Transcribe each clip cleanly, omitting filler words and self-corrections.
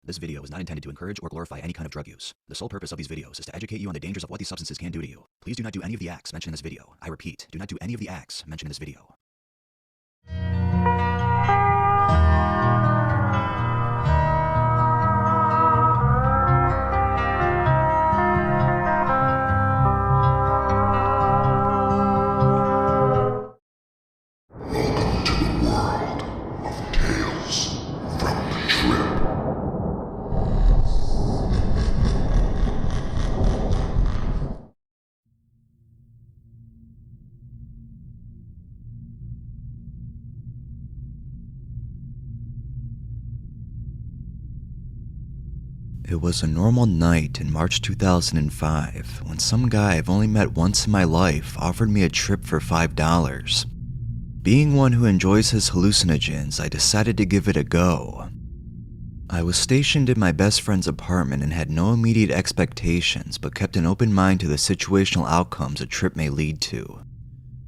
This video is not intended to encourage or glorify any kind of drug use. The sole purpose of these videos is to educate you on the dangers of what these substances can do to you. Please do not do any of the acts mentioned in this video. I repeat, do not do any of the acts mentioned in this video. It was a normal night in March 2005 when some guy I've only met once in my life offered me a trip for $5. Being one who enjoys his hallucinogens, I decided to give it a go. I was stationed in my best friend's apartment and had no immediate expectations, but kept an open mind to the situational outcomes a trip may lead to.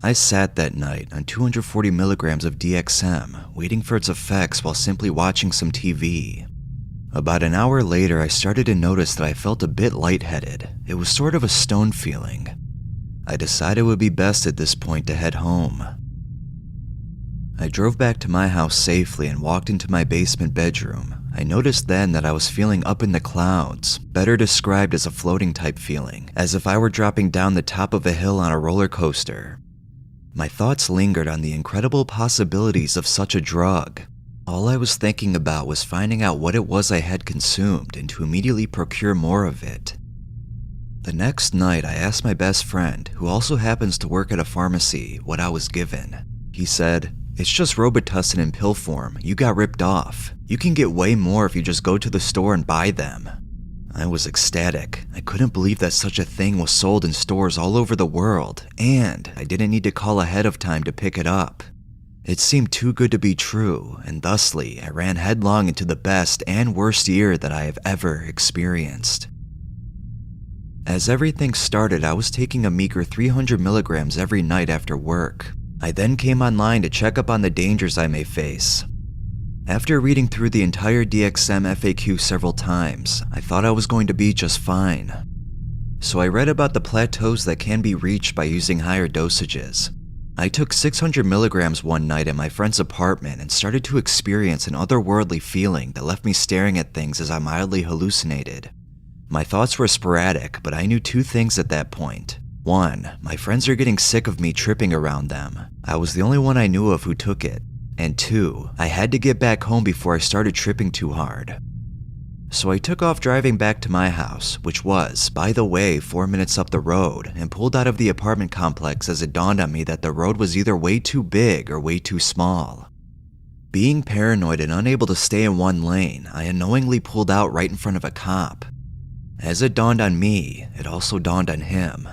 I sat that night on 240 milligrams of DXM, waiting for its effects while simply watching some TV. About an hour later, I started to notice that I felt a bit lightheaded. It was sort of a stoned feeling. I decided it would be best at this point to head home. I drove back to my house safely and walked into my basement bedroom. I noticed then that I was feeling up in the clouds, better described as a floating type feeling, as if I were dropping down the top of a hill on a roller coaster. My thoughts lingered on the incredible possibilities of such a drug. All I was thinking about was finding out what it was I had consumed and to immediately procure more of it. The next night, I asked my best friend, who also happens to work at a pharmacy, what I was given. He said, "It's just Robitussin in pill form. You got ripped off. You can get way more if you just go to the store and buy them." I was ecstatic. I couldn't believe that such a thing was sold in stores all over the world, and I didn't need to call ahead of time to pick it up. It seemed too good to be true, and thusly, I ran headlong into the best and worst year that I have ever experienced. As everything started, I was taking a meager 300 milligrams every night after work. I then came online to check up on the dangers I may face. After reading through the entire DXM FAQ several times, I thought I was going to be just fine. So I read about the plateaus that can be reached by using higher dosages. I took 600 milligrams one night at my friend's apartment and started to experience an otherworldly feeling that left me staring at things as I mildly hallucinated. My thoughts were sporadic, but I knew two things at that point. One, my friends are getting sick of me tripping around them. I was the only one I knew of who took it. And two, I had to get back home before I started tripping too hard. So I took off driving back to my house, which was, by the way, 4 minutes up the road, and pulled out of the apartment complex as it dawned on me that the road was either way too big or way too small. Being paranoid and unable to stay in one lane, I unknowingly pulled out right in front of a cop. As it dawned on me, it also dawned on him.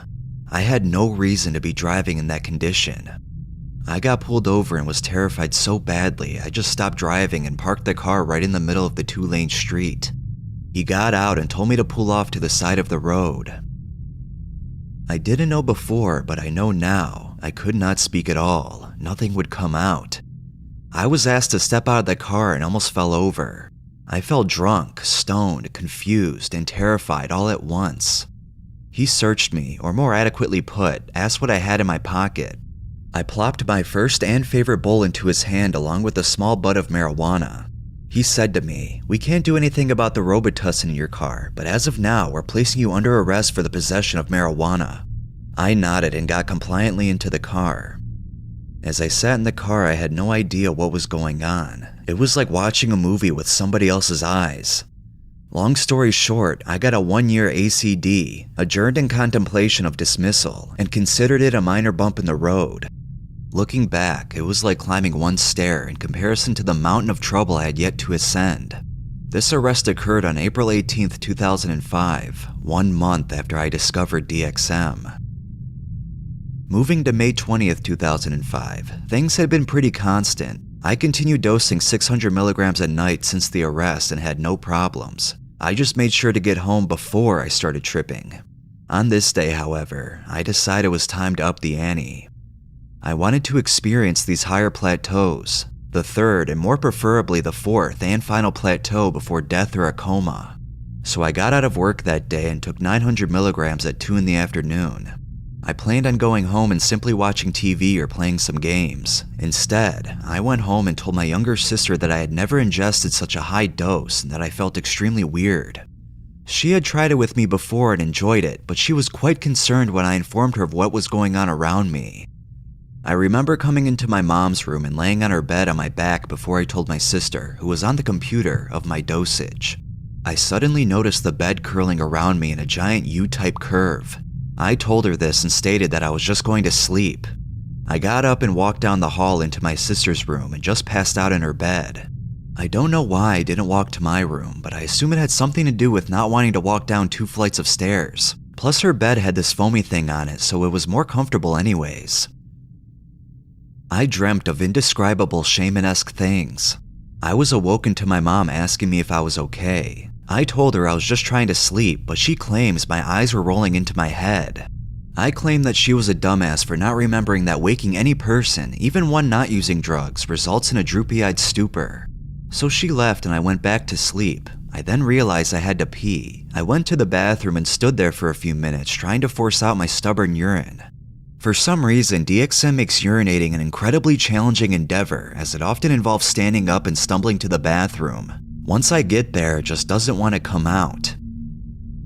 I had no reason to be driving in that condition. I got pulled over and was terrified so badly, I just stopped driving and parked the car right in the middle of the two-lane street. He got out and told me to pull off to the side of the road. I didn't know before, but I know now. I could not speak at all. Nothing would come out. I was asked to step out of the car and almost fell over. I felt drunk, stoned, confused, and terrified all at once. He searched me, or more adequately put, asked what I had in my pocket. I plopped my first and favorite bowl into his hand along with a small bud of marijuana. He said to me, "We can't do anything about the Robitussin in your car, but as of now, we're placing you under arrest for the possession of marijuana." I nodded and got compliantly into the car. As I sat in the car, I had no idea what was going on. It was like watching a movie with somebody else's eyes. Long story short, I got a 1-year ACD, adjourned in contemplation of dismissal, and considered it a minor bump in the road. Looking back, it was like climbing one stair in comparison to the mountain of trouble I had yet to ascend. This arrest occurred on April 18th, 2005, 1 month after I discovered DXM. Moving to May 20th, 2005, things had been pretty constant. I continued dosing 600 milligrams at night since the arrest and had no problems. I just made sure to get home before I started tripping. On this day, however, I decided it was time to up the ante. I wanted to experience these higher plateaus. the third, and more preferably the fourth and final plateau before death or a coma. So I got out of work that day and took 900 milligrams at 2 in the afternoon. I planned on going home and simply watching TV or playing some games. Instead, I went home and told my younger sister that I had never ingested such a high dose and that I felt extremely weird. She had tried it with me before and enjoyed it, but she was quite concerned when I informed her of what was going on around me. I remember coming into my mom's room and laying on her bed on my back before I told my sister, who was on the computer, of my dosage. I suddenly noticed the bed curling around me in a giant U-type curve. I told her this and stated that I was just going to sleep. I got up and walked down the hall into my sister's room and just passed out in her bed. I don't know why I didn't walk to my room, but I assume it had something to do with not wanting to walk down 2 flights of stairs. Plus her bed had this foamy thing on it, so it was more comfortable anyways. I dreamt of indescribable shamanesque things. I was awoken to my mom asking me if I was okay. I told her I was just trying to sleep, but she claims my eyes were rolling into my head. I claimed that she was a dumbass for not remembering that waking any person, even one not using drugs, results in a droopy-eyed stupor. So she left and I went back to sleep. I then realized I had to pee. I went to the bathroom and stood there for a few minutes trying to force out my stubborn urine. For some reason, DXM makes urinating an incredibly challenging endeavor, as it often involves standing up and stumbling to the bathroom. Once I get there, it just doesn't want to come out.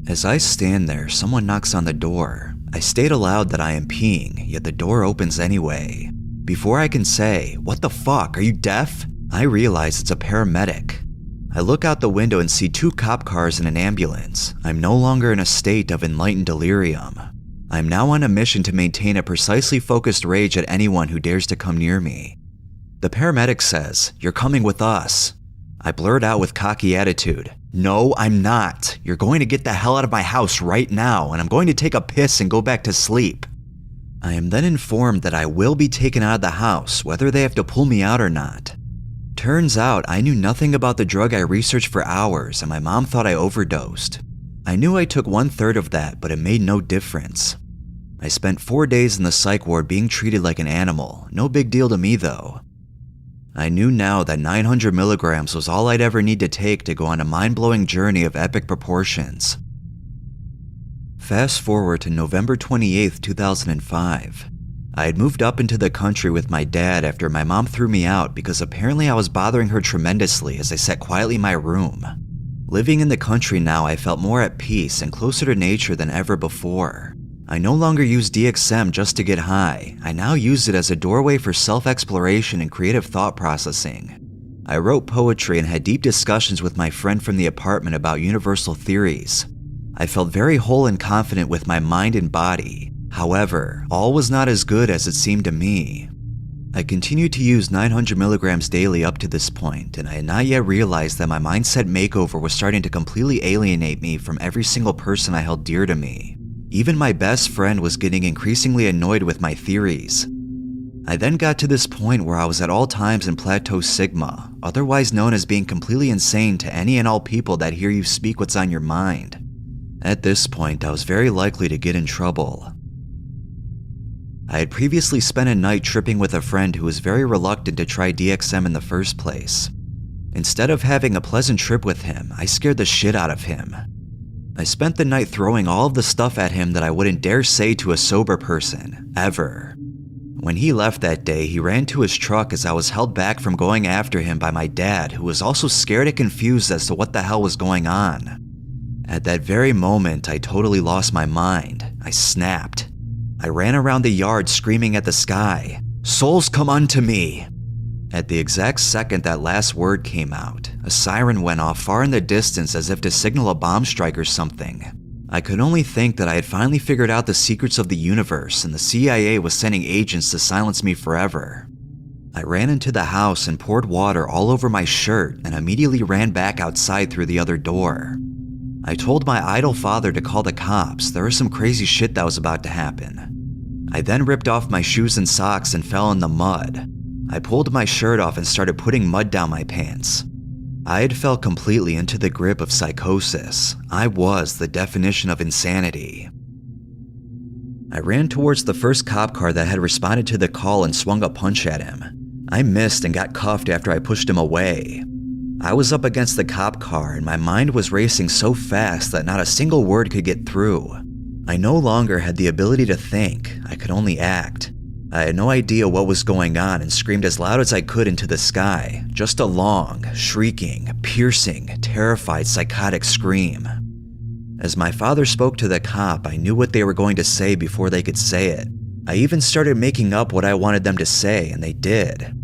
As I stand there, someone knocks on the door. I state aloud that I am peeing, yet the door opens anyway. Before I can say, "What the fuck, are you deaf?" I realize it's a paramedic. I look out the window and see 2 cop cars and an ambulance. I'm no longer in a state of enlightened delirium. I'm now on a mission to maintain a precisely focused rage at anyone who dares to come near me. The paramedic says, "You're coming with us." I blurt out with cocky attitude, "No, I'm not. You're going to get the hell out of my house right now, and I'm going to take a piss and go back to sleep." I am then informed that I will be taken out of the house, whether they have to pull me out or not. Turns out I knew nothing about the drug I researched for hours, and my mom thought I overdosed. I knew I took 1/3 of that, but it made no difference. I spent 4 days in the psych ward being treated like an animal. No big deal to me though. I knew now that 900 milligrams was all I'd ever need to take to go on a mind-blowing journey of epic proportions. Fast forward to November 28th, 2005. I had moved up into the country with my dad after my mom threw me out because apparently I was bothering her tremendously as I sat quietly in my room. Living in the country now, I felt more at peace and closer to nature than ever before. I no longer use DXM just to get high. I now use it as a doorway for self-exploration and creative thought processing. I wrote poetry and had deep discussions with my friend from the apartment about universal theories. I felt very whole and confident with my mind and body. However, all was not as good as it seemed to me. I continued to use 900 milligrams daily up to this point, and I had not yet realized that my mindset makeover was starting to completely alienate me from every single person I held dear to me. Even my best friend was getting increasingly annoyed with my theories. I then got to this point where I was at all times in Plateau Sigma, otherwise known as being completely insane to any and all people that hear you speak what's on your mind. At this point, I was very likely to get in trouble. I had previously spent a night tripping with a friend who was very reluctant to try DXM in the first place. Instead of having a pleasant trip with him, I scared the shit out of him. I spent the night throwing all of the stuff at him that I wouldn't dare say to a sober person, ever. When he left that day, he ran to his truck as I was held back from going after him by my dad, who was also scared and confused as to what the hell was going on. At that very moment, I totally lost my mind. I snapped. I ran around the yard screaming at the sky, "Souls come unto me!" At the exact second that last word came out, a siren went off far in the distance as if to signal a bomb strike or something. I could only think that I had finally figured out the secrets of the universe and the CIA was sending agents to silence me forever. I ran into the house and poured water all over my shirt and immediately ran back outside through the other door. I told my idle father to call the cops. There was some crazy shit that was about to happen. I then ripped off my shoes and socks and fell in the mud. I pulled my shirt off and started putting mud down my pants. I had fell completely into the grip of psychosis. I was the definition of insanity. I ran towards the first cop car that had responded to the call and swung a punch at him. I missed and got cuffed after I pushed him away. I was up against the cop car and my mind was racing so fast that not a single word could get through. I no longer had the ability to think, I could only act. I had no idea what was going on and screamed as loud as I could into the sky, just a long, shrieking, piercing, terrified, psychotic scream. As my father spoke to the cop, I knew what they were going to say before they could say it. I even started making up what I wanted them to say, and they did.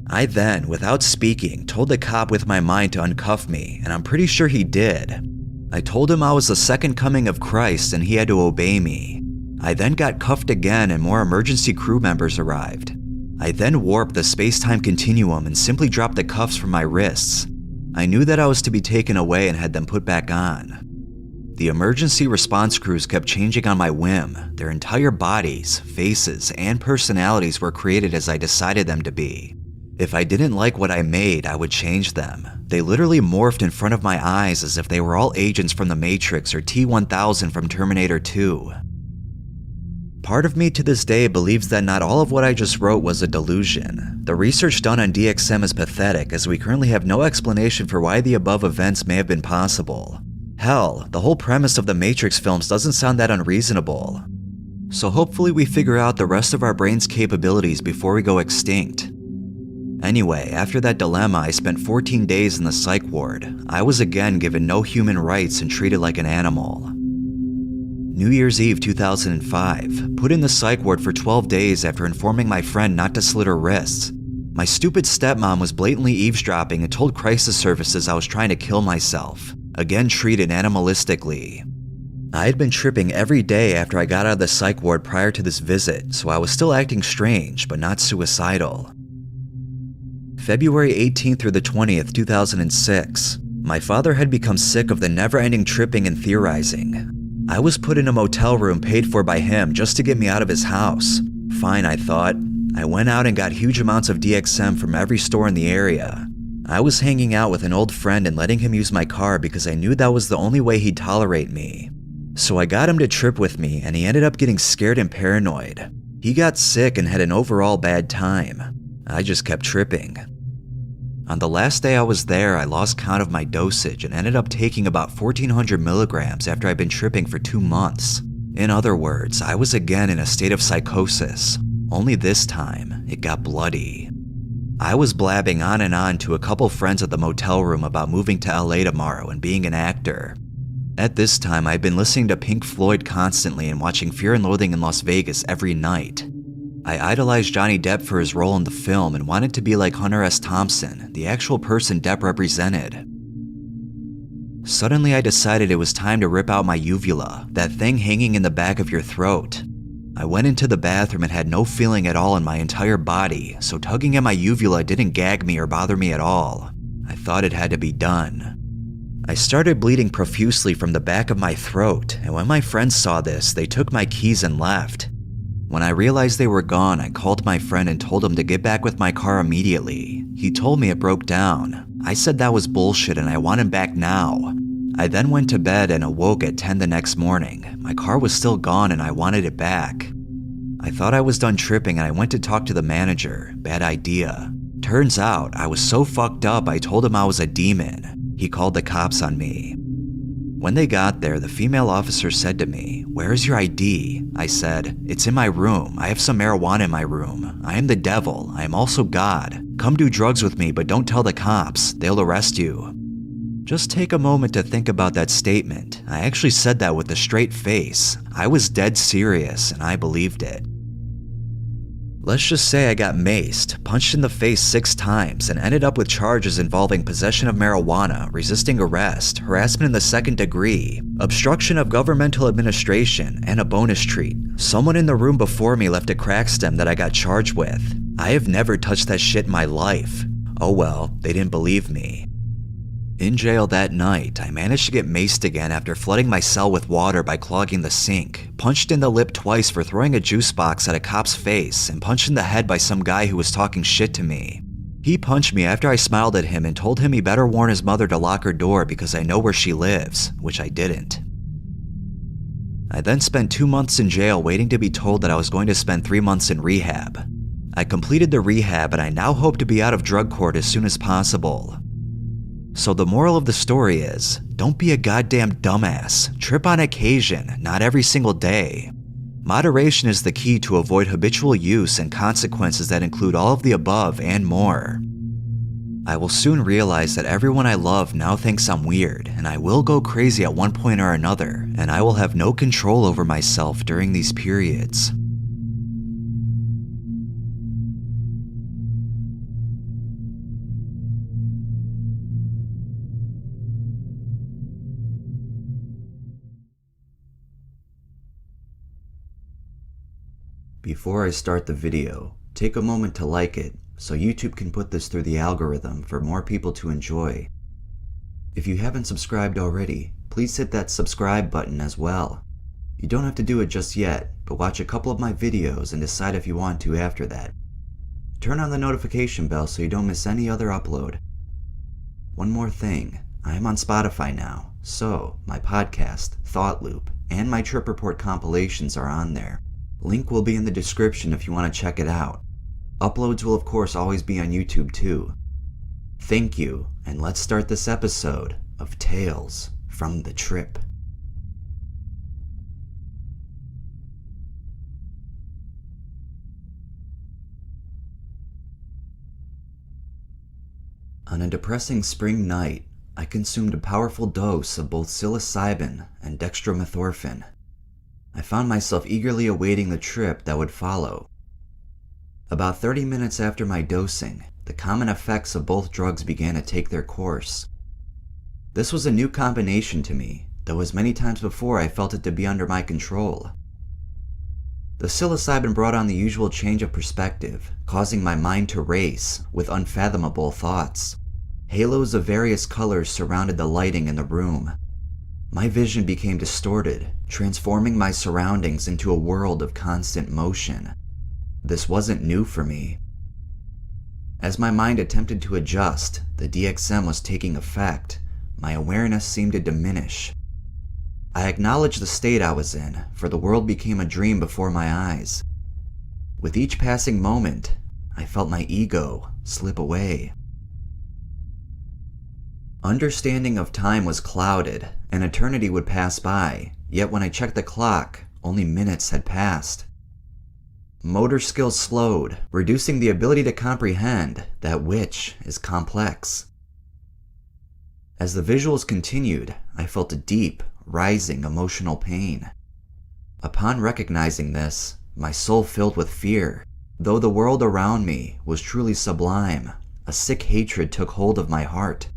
I then, without speaking, told the cop with my mind to uncuff me, and I'm pretty sure he did. I told him I was the second coming of Christ and he had to obey me. I then got cuffed again and more emergency crew members arrived. I then warped the space-time continuum and simply dropped the cuffs from my wrists. I knew that I was to be taken away and had them put back on. The emergency response crews kept changing on my whim. Their entire bodies, faces, and personalities were created as I decided them to be. If I didn't like what I made, I would change them. They literally morphed in front of my eyes as if they were all agents from the Matrix or T-1000 from Terminator 2. Part of me to this day believes that not all of what I just wrote was a delusion. The research done on DXM is pathetic, as we currently have no explanation for why the above events may have been possible. Hell, the whole premise of the Matrix films doesn't sound that unreasonable. So hopefully we figure out the rest of our brain's capabilities before we go extinct. Anyway, after that dilemma, I spent 14 days in the psych ward. I was again given no human rights and treated like an animal. New Year's Eve 2005, put in the psych ward for 12 days after informing my friend not to slit her wrists. My stupid stepmom was blatantly eavesdropping and told crisis services I was trying to kill myself, again treated animalistically. I had been tripping every day after I got out of the psych ward prior to this visit, so I was still acting strange but not suicidal. February 18th through the 20th, 2006. My father had become sick of the never-ending tripping and theorizing. I was put in a motel room paid for by him just to get me out of his house. Fine, I thought. I went out and got huge amounts of DXM from every store in the area. I was hanging out with an old friend and letting him use my car because I knew that was the only way he'd tolerate me. So I got him to trip with me and he ended up getting scared and paranoid. He got sick and had an overall bad time. I just kept tripping. On the last day I was there, I lost count of my dosage and ended up taking about 1,400 milligrams after I'd been tripping for 2 months. In other words, I was again in a state of psychosis, only this time, it got bloody. I was blabbing on and on to a couple friends at the motel room about moving to LA tomorrow and being an actor. At this time, I'd been listening to Pink Floyd constantly and watching Fear and Loathing in Las Vegas every night. I idolized Johnny Depp for his role in the film and wanted to be like Hunter S. Thompson, the actual person Depp represented. Suddenly I decided it was time to rip out my uvula, that thing hanging in the back of your throat. I went into the bathroom and had no feeling at all in my entire body, so tugging at my uvula didn't gag me or bother me at all. I thought it had to be done. I started bleeding profusely from the back of my throat, and when my friends saw this, they took my keys and left. When I realized they were gone, I called my friend and told him to get back with my car immediately. He told me it broke down. I said that was bullshit and I want him back now. I then went to bed and awoke at 10 the next morning. My car was still gone and I wanted it back. I thought I was done tripping and I went to talk to the manager. Bad idea. Turns out, I was so fucked up I told him I was a demon. He called the cops on me. When they got there, the female officer said to me, "Where's your ID?" I said, "It's in my room. I have some marijuana in my room. I am the devil. I am also God. Come do drugs with me, but don't tell the cops. They'll arrest you." Just take a moment to think about that statement. I actually said that with a straight face. I was dead serious, and I believed it. Let's just say I got maced, punched in the face 6 times, and ended up with charges involving possession of marijuana, resisting arrest, harassment in the 2nd degree, obstruction of governmental administration, and a bonus treat. Someone in the room before me left a crack stem that I got charged with. I have never touched that shit in my life. Oh well, they didn't believe me. In jail that night, I managed to get maced again after flooding my cell with water by clogging the sink, punched in the lip twice for throwing a juice box at a cop's face, and punched in the head by some guy who was talking shit to me. He punched me after I smiled at him and told him he better warn his mother to lock her door because I know where she lives, which I didn't. I then spent 2 months in jail waiting to be told that I was going to spend 3 months in rehab. I completed the rehab and I now hope to be out of drug court as soon as possible. So the moral of the story is, don't be a goddamn dumbass. Trip on occasion, not every single day. Moderation is the key to avoid habitual use and consequences that include all of the above and more. I will soon realize that everyone I love now thinks I'm weird, and I will go crazy at one point or another, and I will have no control over myself during these periods. Before I start the video, take a moment to like it so YouTube can put this through the algorithm for more people to enjoy. If you haven't subscribed already, please hit that subscribe button as well. You don't have to do it just yet, but watch a couple of my videos and decide if you want to after that. Turn on the notification bell so you don't miss any other upload. One more thing, I am on Spotify now, so my podcast, Thought Loop, and my Trip Report compilations are on there. Link will be in the description if you want to check it out. Uploads will of course always be on YouTube too. Thank you, and let's start this episode of Tales from the Trip. On a depressing spring night, I consumed a powerful dose of both psilocybin and dextromethorphan. I found myself eagerly awaiting the trip that would follow. About 30 minutes after my dosing, the common effects of both drugs began to take their course. This was a new combination to me, though as many times before I felt it to be under my control. The psilocybin brought on the usual change of perspective, causing my mind to race with unfathomable thoughts. Halos of various colors surrounded the lighting in the room. My vision became distorted, transforming my surroundings into a world of constant motion. This wasn't new for me. As my mind attempted to adjust, the DXM was taking effect. My awareness seemed to diminish. I acknowledged the state I was in, for the world became a dream before my eyes. With each passing moment, I felt my ego slip away. Understanding of time was clouded. An eternity would pass by, yet when I checked the clock, only minutes had passed. Motor skills slowed, reducing the ability to comprehend that which is complex. As the visuals continued, I felt a deep, rising emotional pain. Upon recognizing this, my soul filled with fear. Though the world around me was truly sublime, a sick hatred took hold of my heart.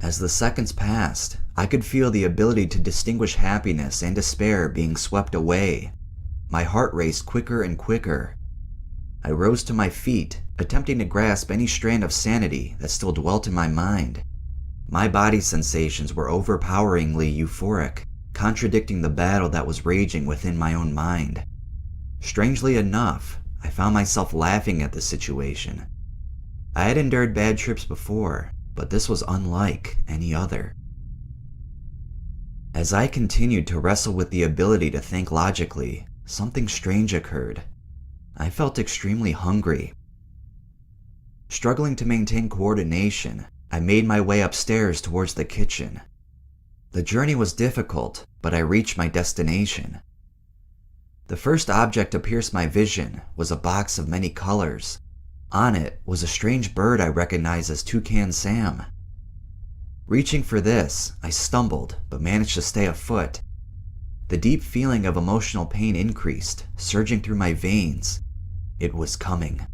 As the seconds passed, I could feel the ability to distinguish happiness and despair being swept away. My heart raced quicker and quicker. I rose to my feet, attempting to grasp any strand of sanity that still dwelt in my mind. My body sensations were overpoweringly euphoric, contradicting the battle that was raging within my own mind. Strangely enough, I found myself laughing at the situation. I had endured bad trips before, but this was unlike any other. As I continued to wrestle with the ability to think logically, something strange occurred. I felt extremely hungry. Struggling to maintain coordination, I made my way upstairs towards the kitchen. The journey was difficult, but I reached my destination. The first object to pierce my vision was a box of many colors. On it was a strange bird I recognized as Toucan Sam. Reaching for this, I stumbled, but managed to stay afoot. The deep feeling of emotional pain increased, surging through my veins. It was coming.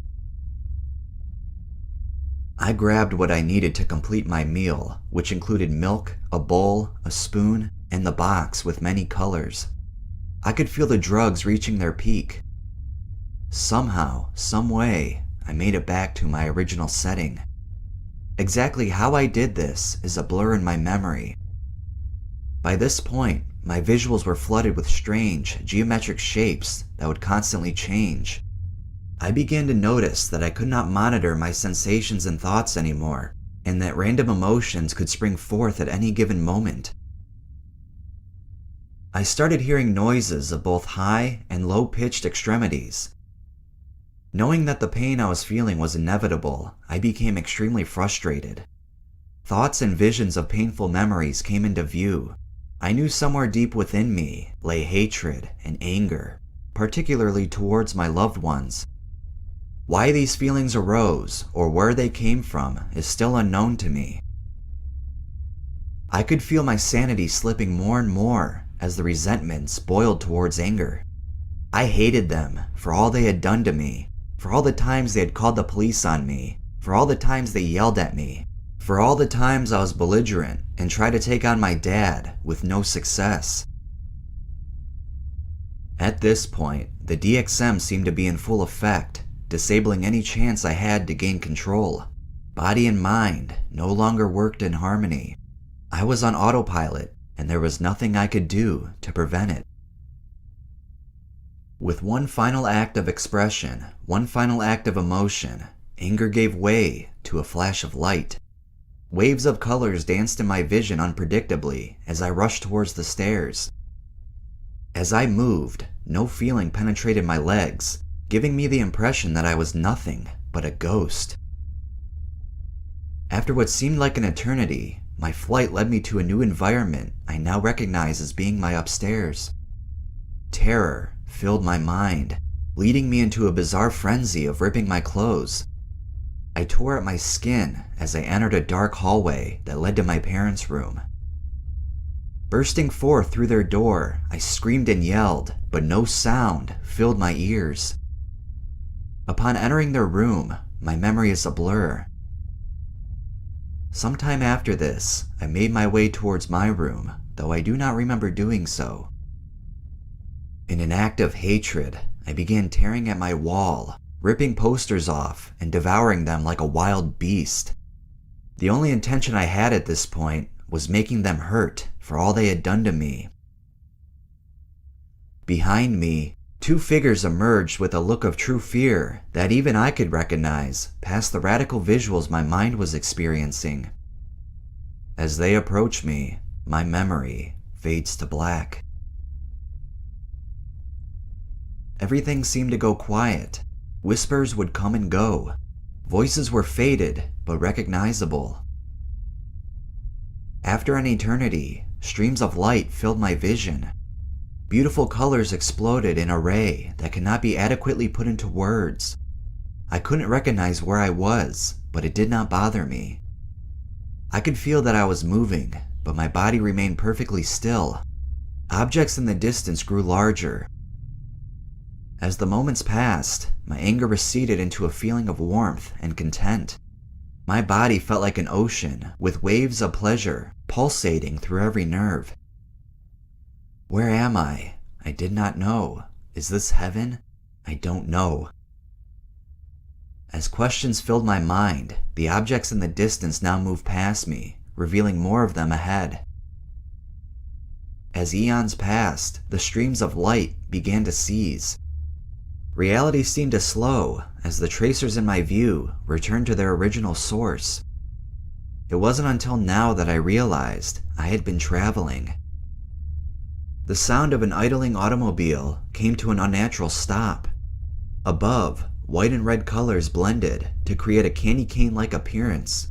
I grabbed what I needed to complete my meal, which included milk, a bowl, a spoon, and the box with many colors. I could feel the drugs reaching their peak. Somehow, some way, I made it back to my original setting. Exactly how I did this is a blur in my memory. By this point, my visuals were flooded with strange, geometric shapes that would constantly change. I began to notice that I could not monitor my sensations and thoughts anymore, and that random emotions could spring forth at any given moment. I started hearing noises of both high and low-pitched extremities. Knowing that the pain I was feeling was inevitable, I became extremely frustrated. Thoughts and visions of painful memories came into view. I knew somewhere deep within me lay hatred and anger, particularly towards my loved ones. Why these feelings arose or where they came from is still unknown to me. I could feel my sanity slipping more and more as the resentments boiled towards anger. I hated them for all they had done to me, for all the times they had called the police on me, for all the times they yelled at me, for all the times I was belligerent and tried to take on my dad with no success. At this point, the DXM seemed to be in full effect, disabling any chance I had to gain control. Body and mind no longer worked in harmony. I was on autopilot, and there was nothing I could do to prevent it. With one final act of expression, one final act of emotion, anger gave way to a flash of light. Waves of colors danced in my vision unpredictably as I rushed towards the stairs. As I moved, no feeling penetrated my legs, giving me the impression that I was nothing but a ghost. After what seemed like an eternity, my flight led me to a new environment I now recognize as being my upstairs. Terror filled my mind, leading me into a bizarre frenzy of ripping my clothes. I tore at my skin as I entered a dark hallway that led to my parents' room. Bursting forth through their door, I screamed and yelled, but no sound filled my ears. Upon entering their room, my memory is a blur. Sometime after this, I made my way towards my room, though I do not remember doing so. In an act of hatred, I began tearing at my wall, ripping posters off and devouring them like a wild beast. The only intention I had at this point was making them hurt for all they had done to me. Behind me, two figures emerged with a look of true fear that even I could recognize past the radical visuals my mind was experiencing. As they approach me, my memory fades to black. Everything seemed to go quiet. Whispers would come and go. Voices were faded but recognizable. After an eternity, streams of light filled my vision. Beautiful colors exploded in array that cannot be adequately put into words. I couldn't recognize where I was, but it did not bother me. I could feel that I was moving, but my body remained perfectly still. Objects in the distance grew larger. As the moments passed, my anger receded into a feeling of warmth and content. My body felt like an ocean, with waves of pleasure pulsating through every nerve. Where am I? I did not know. Is this heaven? I don't know. As questions filled my mind, the objects in the distance now moved past me, revealing more of them ahead. As eons passed, the streams of light began to cease. Reality seemed to slow as the tracers in my view returned to their original source. It wasn't until now that I realized I had been traveling. The sound of an idling automobile came to an unnatural stop. Above, white and red colors blended to create a candy cane-like appearance.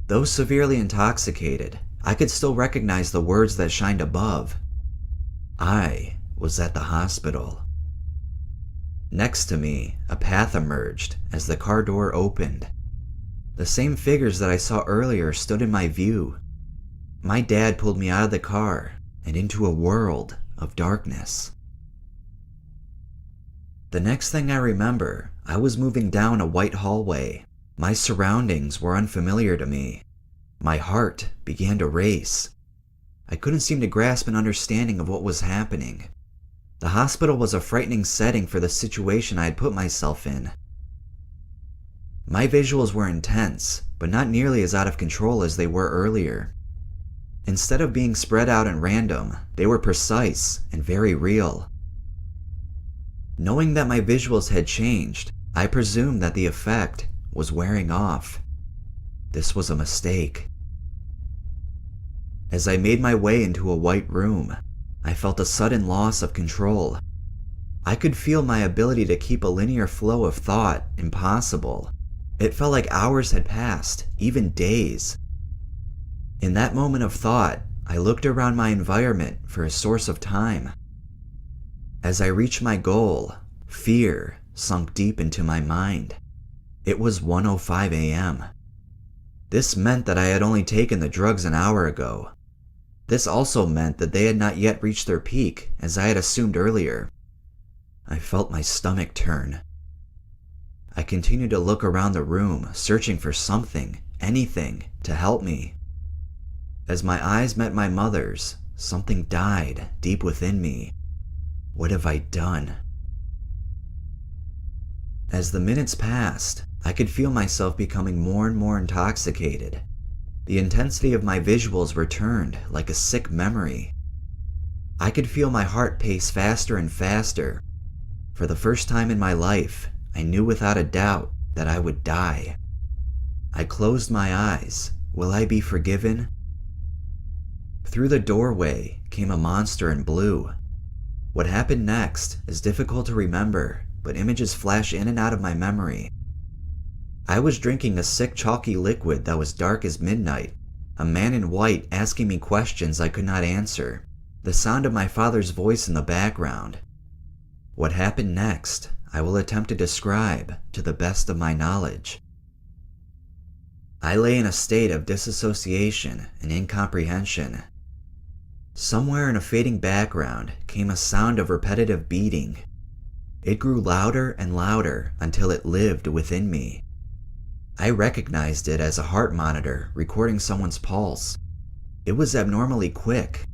Though severely intoxicated, I could still recognize the words that shined above. I was at the hospital. Next to me, a path emerged as the car door opened. The same figures that I saw earlier stood in my view. My dad pulled me out of the car and into a world of darkness. The next thing I remember, I was moving down a white hallway. My surroundings were unfamiliar to me. My heart began to race. I couldn't seem to grasp an understanding of what was happening. The hospital was a frightening setting for the situation I had put myself in. My visuals were intense, but not nearly as out of control as they were earlier. Instead of being spread out and random, they were precise and very real. Knowing that my visuals had changed, I presumed that the effect was wearing off. This was a mistake. As I made my way into a white room, I felt a sudden loss of control. I could feel my ability to keep a linear flow of thought impossible. It felt like hours had passed, even days. In that moment of thought, I looked around my environment for a source of time. As I reached my goal, fear sunk deep into my mind. It was 1:05 a.m. This meant that I had only taken the drugs an hour ago. This also meant that they had not yet reached their peak, as I had assumed earlier. I felt my stomach turn. I continued to look around the room, searching for something, anything, to help me. As my eyes met my mother's, something died deep within me. What have I done? As the minutes passed, I could feel myself becoming more and more intoxicated. The intensity of my visuals returned like a sick memory. I could feel my heart pace faster and faster. For the first time in my life, I knew without a doubt that I would die. I closed my eyes. Will I be forgiven? Through the doorway came a monster in blue. What happened next is difficult to remember, but images flash in and out of my memory. I was drinking a sick chalky liquid that was dark as midnight, a man in white asking me questions I could not answer, the sound of my father's voice in the background. What happened next, I will attempt to describe to the best of my knowledge. I lay in a state of disassociation and incomprehension. Somewhere in a fading background came a sound of repetitive beating. It grew louder and louder until it lived within me. I recognized it as a heart monitor recording someone's pulse. It was abnormally quick.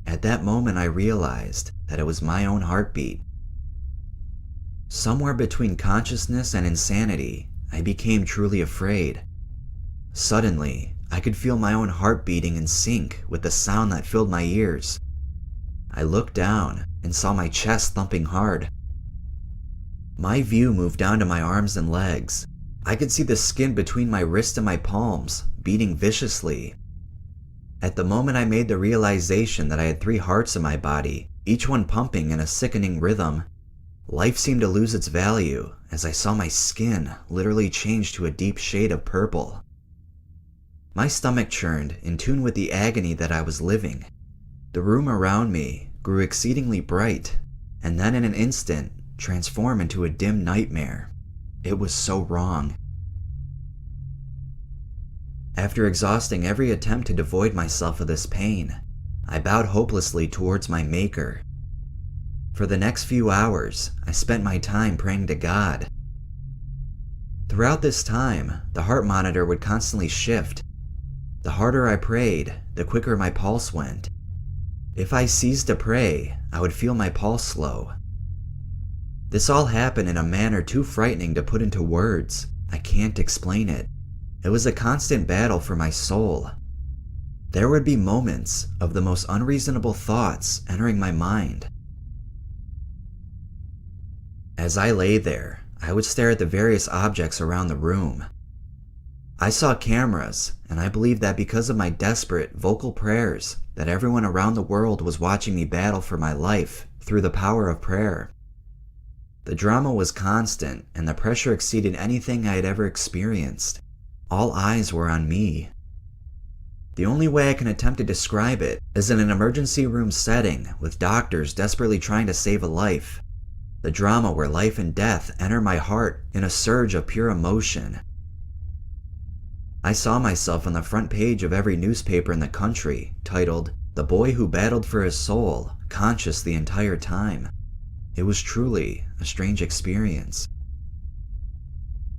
At that moment, I realized that it was my own heartbeat. Somewhere between consciousness and insanity, I became truly afraid. Suddenly, I could feel my own heart beating in sync with the sound that filled my ears. I looked down and saw my chest thumping hard. My view moved down to my arms and legs. I could see the skin between my wrist and my palms beating viciously. At the moment I made the realization that I had 3 hearts in my body, each one pumping in a sickening rhythm, life seemed to lose its value as I saw my skin literally change to a deep shade of purple. My stomach churned in tune with the agony that I was living. The room around me grew exceedingly bright, and then in an instant transformed into a dim nightmare. It was so wrong. After exhausting every attempt to devoid myself of this pain, I bowed hopelessly towards my maker. For the next few hours, I spent my time praying to God. Throughout this time, the heart monitor would constantly shift. The harder I prayed, the quicker my pulse went. If I ceased to pray, I would feel my pulse slow. This all happened in a manner too frightening to put into words. I can't explain it. It was a constant battle for my soul. There would be moments of the most unreasonable thoughts entering my mind. As I lay there, I would stare at the various objects around the room. I saw cameras, and I believed that because of my desperate, vocal prayers, that everyone around the world was watching me battle for my life through the power of prayer. The drama was constant, and the pressure exceeded anything I had ever experienced. All eyes were on me. The only way I can attempt to describe it is in an emergency room setting with doctors desperately trying to save a life. The drama where life and death enter my heart in a surge of pure emotion. I saw myself on the front page of every newspaper in the country, titled, "The Boy Who Battled for His Soul, Conscious the Entire Time." It was truly a strange experience.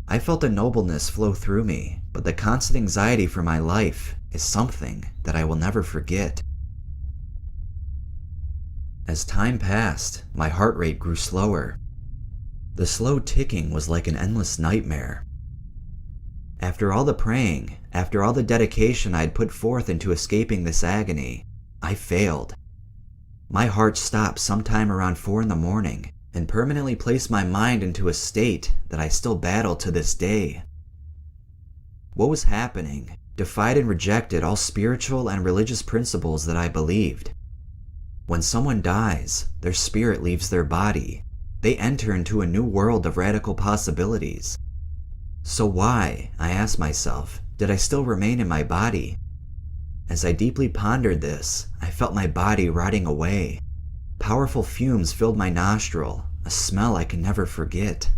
I felt a nobleness flow through me, but the constant anxiety for my life is something that I will never forget. As time passed, my heart rate grew slower. The slow ticking was like an endless nightmare. After all the praying, after all the dedication I had put forth into escaping this agony, I failed. My heart stopped sometime around 4 a.m. and permanently placed my mind into a state that I still battle to this day. What was happening defied and rejected all spiritual and religious principles that I believed. When someone dies, their spirit leaves their body. They enter into a new world of radical possibilities. So why, I asked myself, did I still remain in my body? As I deeply pondered this, I felt my body rotting away. Powerful fumes filled my nostril, a smell I could never forget.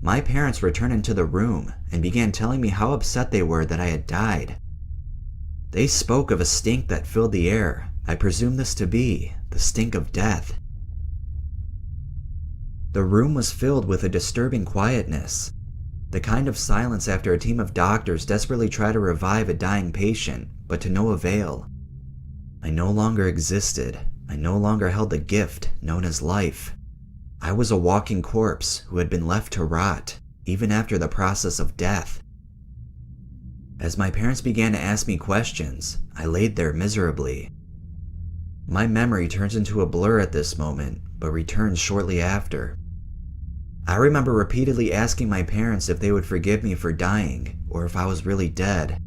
My parents returned into the room and began telling me how upset they were that I had died. They spoke of a stink that filled the air. I presumed this to be the stink of death. The room was filled with a disturbing quietness, the kind of silence after a team of doctors desperately try to revive a dying patient, but to no avail. I no longer existed. I no longer held the gift known as life. I was a walking corpse who had been left to rot, even after the process of death. As my parents began to ask me questions, I laid there miserably. My memory turns into a blur at this moment, but returns shortly after. I remember repeatedly asking my parents if they would forgive me for dying, or if I was really dead.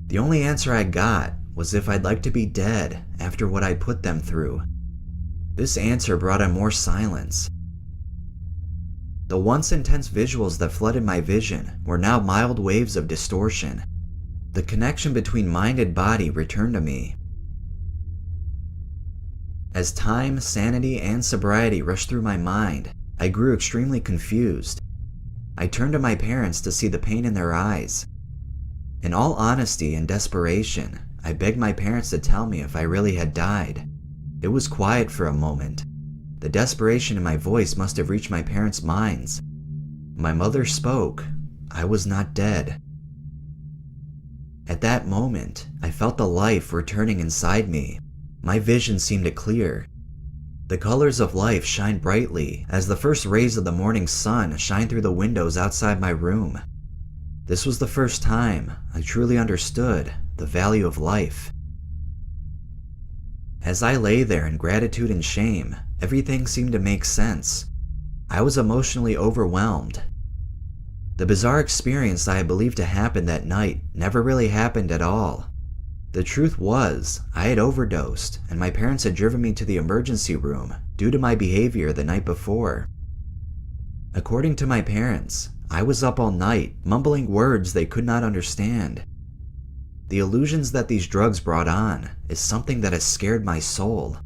The only answer I got was if I'd like to be dead after what I'd put them through. This answer brought on more silence. The once intense visuals that flooded my vision were now mild waves of distortion. The connection between mind and body returned to me. As time, sanity, and sobriety rushed through my mind, I grew extremely confused. I turned to my parents to see the pain in their eyes. In all honesty and desperation, I begged my parents to tell me if I really had died. It was quiet for a moment. The desperation in my voice must have reached my parents' minds. My mother spoke. I was not dead. At that moment, I felt the life returning inside me. My vision seemed to clear. The colors of life shined brightly as the first rays of the morning sun shined through the windows outside my room. This was the first time I truly understood the value of life. As I lay there in gratitude and shame, everything seemed to make sense. I was emotionally overwhelmed. The bizarre experience I had believed to happen that night never really happened at all. The truth was, I had overdosed, and my parents had driven me to the emergency room due to my behavior the night before. According to my parents, I was up all night, mumbling words they could not understand. The illusions that these drugs brought on is something that has scared my soul.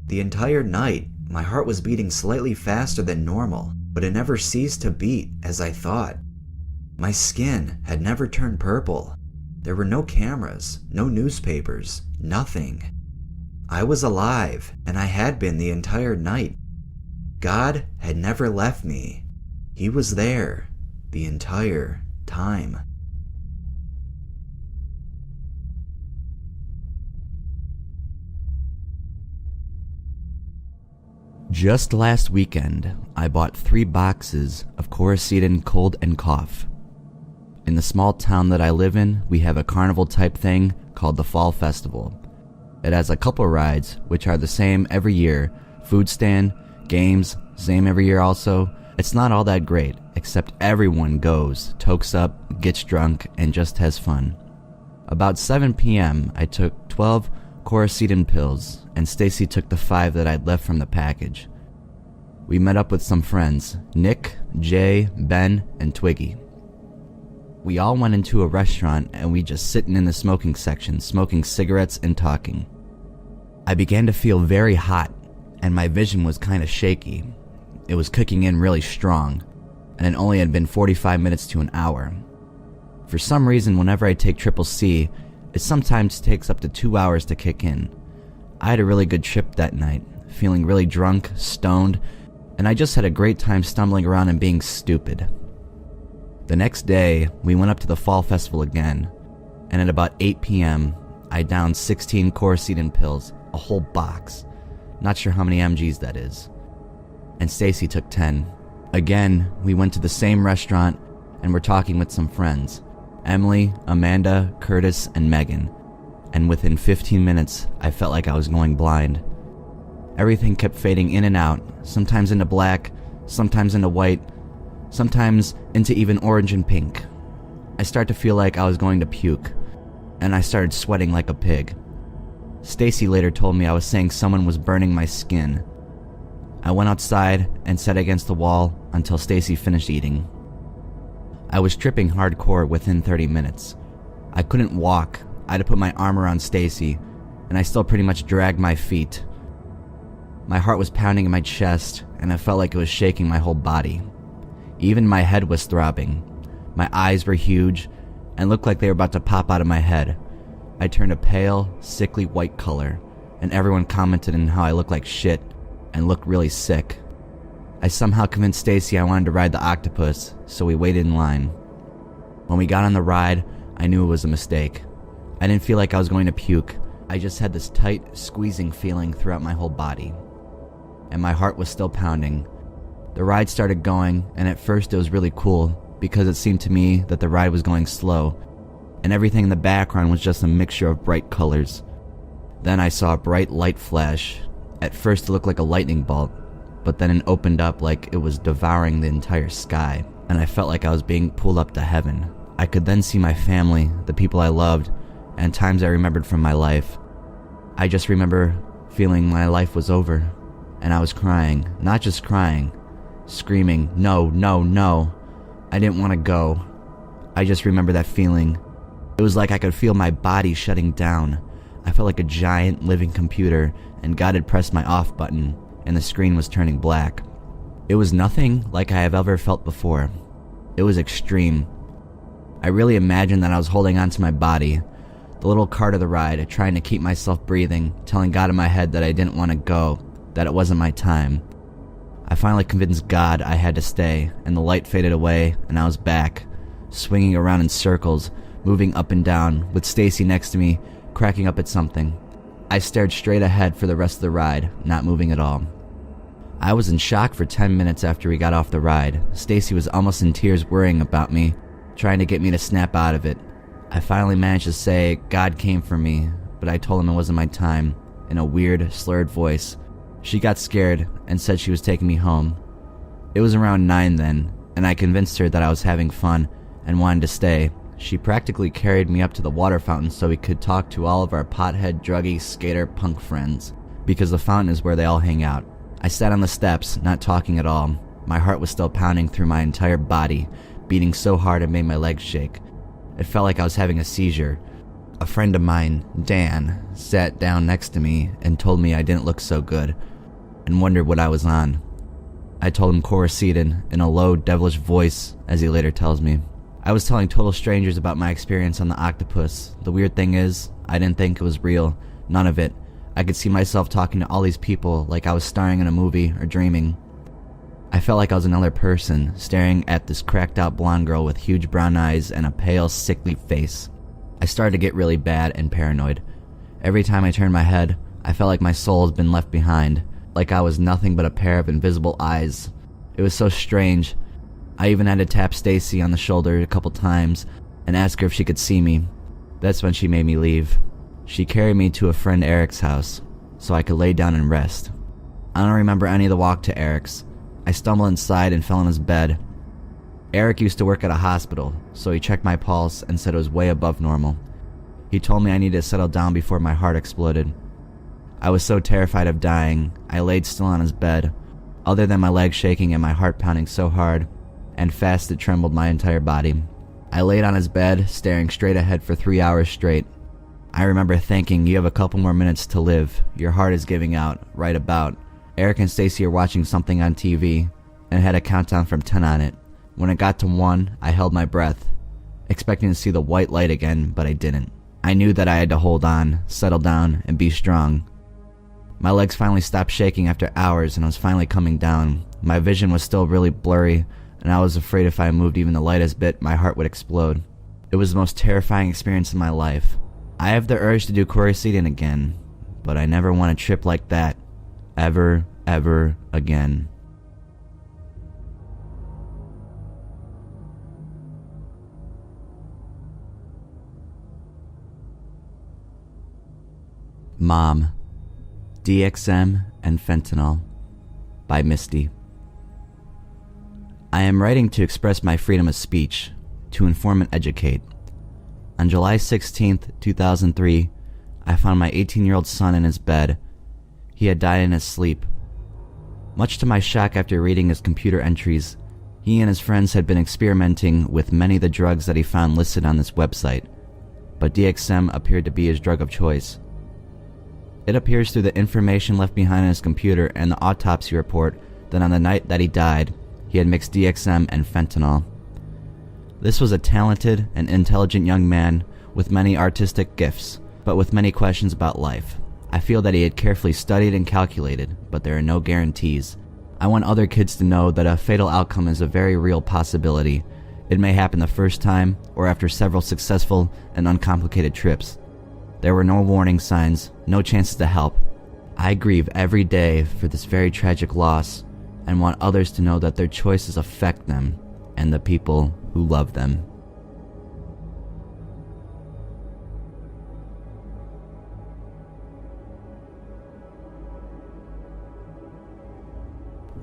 The entire night, my heart was beating slightly faster than normal, but it never ceased to beat as I thought. My skin had never turned purple. There were no cameras, no newspapers, nothing. I was alive, and I had been the entire night. God had never left me. He was there the entire time. Just last weekend, I bought 3 boxes of Coricidin Cold and Cough. In the small town that I live in, we have a carnival type thing called the Fall Festival. It has a couple rides, which are the same every year. Food stand, games, same every year also. It's not all that great, except everyone goes, tokes up, gets drunk, and just has fun. About 7 p.m., I took 12 Coricidin pills, and Stacy took the 5 that I'd left from the package. We met up with some friends, Nick, Jay, Ben, and Twiggy. We all went into a restaurant and we just sitting in the smoking section, smoking cigarettes and talking. I began to feel very hot, and my vision was kind of shaky. It was kicking in really strong, and it only had been 45 minutes to an hour. For some reason, whenever I take Triple C, it sometimes takes up to 2 hours to kick in. I had a really good trip that night, feeling really drunk, stoned, and I just had a great time stumbling around and being stupid. The next day, we went up to the Fall Festival again, and at about 8 p.m., I downed 16 Coricidin pills, a whole box. Not sure how many mgs that is. And Stacy took 10. Again, we went to the same restaurant and were talking with some friends, Emily, Amanda, Curtis, and Megan. And within 15 minutes, I felt like I was going blind. Everything kept fading in and out, sometimes into black, sometimes into white, sometimes into even orange and pink. I started to feel like I was going to puke, and I started sweating like a pig. Stacy later told me I was saying someone was burning my skin. I went outside and sat against the wall until Stacy finished eating. I was tripping hardcore within 30 minutes. I couldn't walk. I had to put my arm around Stacy, and I still pretty much dragged my feet. My heart was pounding in my chest, and I felt like it was shaking my whole body. Even my head was throbbing. My eyes were huge and looked like they were about to pop out of my head. I turned a pale, sickly white color, and everyone commented on how I looked like shit and looked really sick. I somehow convinced Stacy I wanted to ride the octopus, so we waited in line. When we got on the ride, I knew it was a mistake. I didn't feel like I was going to puke. I just had this tight, squeezing feeling throughout my whole body. And my heart was still pounding. The ride started going, and at first it was really cool because it seemed to me that the ride was going slow, and everything in the background was just a mixture of bright colors. Then I saw a bright light flash. At first it looked like a lightning bolt, but then it opened up like it was devouring the entire sky, and I felt like I was being pulled up to heaven. I could then see my family, the people I loved, and times I remembered from my life. I just remember feeling my life was over, and I was crying, not just crying, screaming, no, no, no. I didn't want to go. I just remember that feeling. It was like I could feel my body shutting down. I felt like a giant living computer, and God had pressed my off button, and the screen was turning black. It was nothing like I have ever felt before. It was extreme. I really imagined that I was holding on to my body, the little cart of the ride, trying to keep myself breathing, telling God in my head that I didn't want to go, that it wasn't my time. I finally convinced God I had to stay, and the light faded away, and I was back, swinging around in circles, moving up and down, with Stacy next to me, cracking up at something. I stared straight ahead for the rest of the ride, not moving at all. I was in shock for 10 minutes after we got off the ride. Stacy was almost in tears worrying about me, trying to get me to snap out of it. I finally managed to say God came for me, but I told him it wasn't my time, in a weird, slurred voice. She got scared and said she was taking me home. It was around 9 then, and I convinced her that I was having fun and wanted to stay. She practically carried me up to the water fountain so we could talk to all of our pothead, druggy, skater, punk friends, because the fountain is where they all hang out. I sat on the steps, not talking at all. My heart was still pounding through my entire body, beating so hard it made my legs shake. It felt like I was having a seizure. A friend of mine, Dan, sat down next to me and told me I didn't look so good, and wondered what I was on. I told him Coracetin in a low, devilish voice, as he later tells me. I was telling total strangers about my experience on the octopus. The weird thing is, I didn't think it was real. None of it. I could see myself talking to all these people like I was starring in a movie or dreaming. I felt like I was another person, staring at this cracked-out blonde girl with huge brown eyes and a pale, sickly face. I started to get really bad and paranoid. Every time I turned my head, I felt like my soul had been left behind, like I was nothing but a pair of invisible eyes. It was so strange. I even had to tap Stacy on the shoulder a couple times and ask her if she could see me. That's when she made me leave. She carried me to a friend Eric's house, so I could lay down and rest. I don't remember any of the walk to Eric's. I stumbled inside and fell on his bed. Eric used to work at a hospital, so he checked my pulse and said it was way above normal. He told me I needed to settle down before my heart exploded. I was so terrified of dying, I laid still on his bed, other than my legs shaking and my heart pounding so hard and fast it trembled my entire body. I laid on his bed, staring straight ahead for 3 hours straight. I remember thinking, you have a couple more minutes to live. Your heart is giving out, right about. Eric and Stacy are watching something on TV, and it had a countdown from 10 on it. When it got to 1, I held my breath, expecting to see the white light again, but I didn't. I knew that I had to hold on, settle down, and be strong. My legs finally stopped shaking after hours, and I was finally coming down. My vision was still really blurry, and I was afraid if I moved even the lightest bit, my heart would explode. It was the most terrifying experience in my life. I have the urge to do Coracetin again, but I never want a trip like that. Ever, ever again. Mom, DXM and Fentanyl by Misty. I am writing to express my freedom of speech, to inform and educate. On July 16th, 2003, I found my 18-year-old son in his bed. He had died in his sleep. Much to my shock after reading his computer entries, he and his friends had been experimenting with many of the drugs that he found listed on this website, but DXM appeared to be his drug of choice. It appears through the information left behind on his computer and the autopsy report that on the night that he died, he had mixed DXM and fentanyl. This was a talented and intelligent young man with many artistic gifts, but with many questions about life. I feel that he had carefully studied and calculated, but there are no guarantees. I want other kids to know that a fatal outcome is a very real possibility. It may happen the first time, or after several successful and uncomplicated trips. There were no warning signs, no chances to help. I grieve every day for this very tragic loss, and want others to know that their choices affect them, and the people who love them.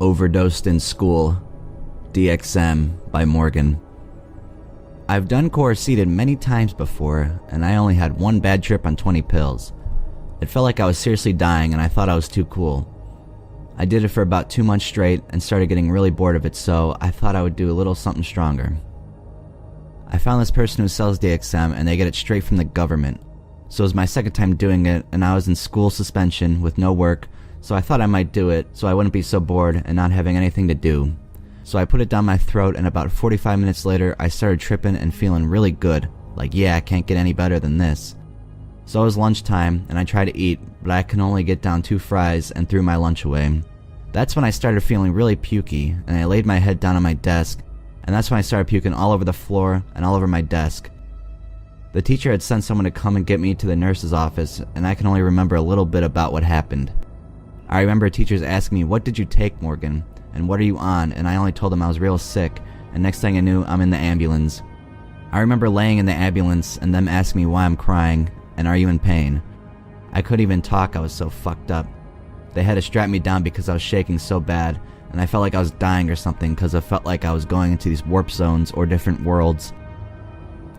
Overdosed in School, DXM by Morgan. I've done Coerceted many times before, and I only had one bad trip on 20 pills. It felt like I was seriously dying and I thought I was too cool. I did it for about 2 months straight and started getting really bored of it, so I thought I would do a little something stronger. I found this person who sells DXM and they get it straight from the government. So it was my second time doing it, and I was in school suspension with no work, so I thought I might do it so I wouldn't be so bored and not having anything to do. So I put it down my throat, and about 45 minutes later I started tripping and feeling really good. Like, yeah, I can't get any better than this. So it was lunchtime and I tried to eat, but I could only get down 2 fries and threw my lunch away. That's when I started feeling really pukey, and I laid my head down on my desk, and that's when I started puking all over the floor and all over my desk. The teacher had sent someone to come and get me to the nurse's office, and I can only remember a little bit about what happened. I remember teachers asking me, "What did you take, Morgan? And what are you on?" And I only told them I was real sick, and next thing I knew, I'm in the ambulance. I remember laying in the ambulance and them asking me why I'm crying, and are you in pain? I couldn't even talk, I was so fucked up. They had to strap me down because I was shaking so bad, and I felt like I was dying or something because I felt like I was going into these warp zones or different worlds.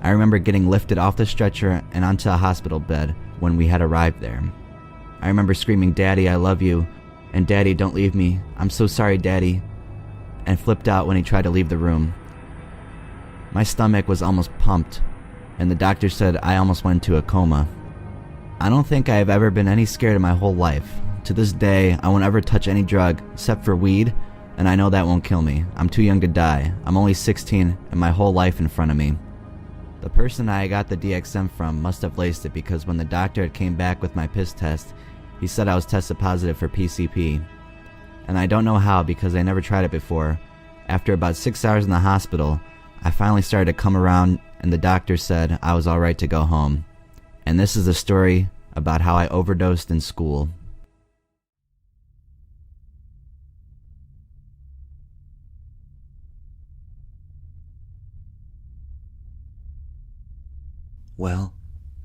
I remember getting lifted off the stretcher and onto a hospital bed when we had arrived there. I remember screaming, "Daddy, I love you," and "Daddy, don't leave me. I'm so sorry, Daddy," and flipped out when he tried to leave the room. My stomach was almost pumped, and the doctor said I almost went into a coma. I don't think I have ever been any scared in my whole life. To this day, I won't ever touch any drug except for weed, and I know that won't kill me. I'm too young to die. I'm only 16 and my whole life in front of me. The person I got the DXM from must have laced it, because when the doctor came back with my piss test, he said I was tested positive for PCP. And I don't know how, because I never tried it before. After about 6 hours in the hospital, I finally started to come around, and the doctor said I was alright to go home. And this is the story about how I overdosed in school. Well,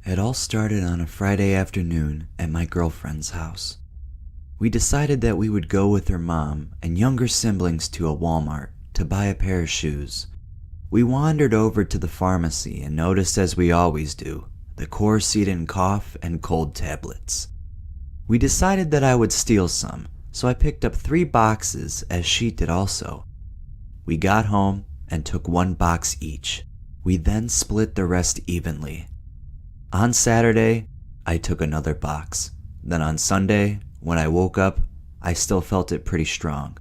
it all started on a Friday afternoon at my girlfriend's house. We decided that we would go with her mom and younger siblings to a Walmart to buy a pair of shoes. We wandered over to the pharmacy and noticed, as we always do, the Coercetin cough and cold tablets. We decided that I would steal some, so I picked up 3 boxes as she did also. We got home and took 1 box each. We then split the rest evenly. On Saturday, I took another box. Then on Sunday, when I woke up, I still felt it pretty strong.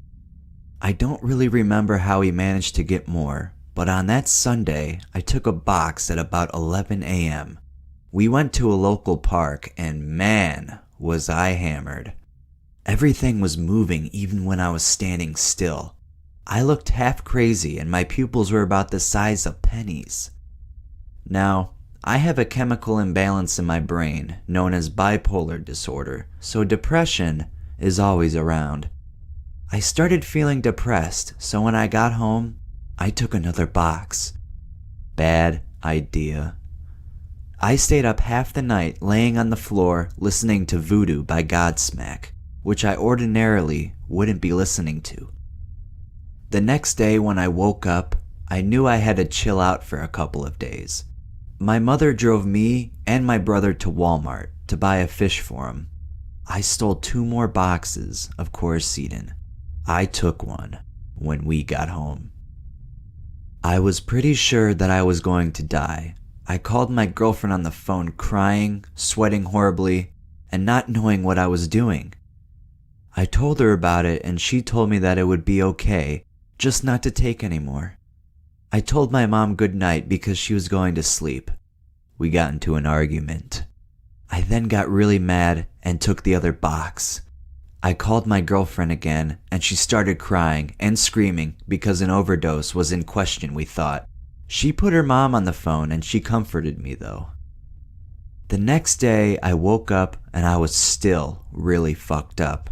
I don't really remember how we managed to get more, but on that Sunday, I took a box at about 11 a.m. We went to a local park, and man, was I hammered. Everything was moving even when I was standing still. I looked half crazy, and my pupils were about the size of pennies. Now, I have a chemical imbalance in my brain known as bipolar disorder, so depression is always around. I started feeling depressed, so when I got home, I took another box. Bad idea. I stayed up half the night laying on the floor listening to Voodoo by Godsmack, which I ordinarily wouldn't be listening to. The next day when I woke up, I knew I had to chill out for a couple of days. My mother drove me and my brother to Walmart, to buy a fish for him. I stole 2 more boxes of quercetin. I took one when we got home. I was pretty sure that I was going to die. I called my girlfriend on the phone crying, sweating horribly, and not knowing what I was doing. I told her about it and she told me that it would be okay, just not to take anymore. I told my mom good night because she was going to sleep. We got into an argument. I then got really mad and took the other box. I called my girlfriend again and she started crying and screaming because an overdose was in question, we thought. She put her mom on the phone and she comforted me though. The next day I woke up and I was still really fucked up.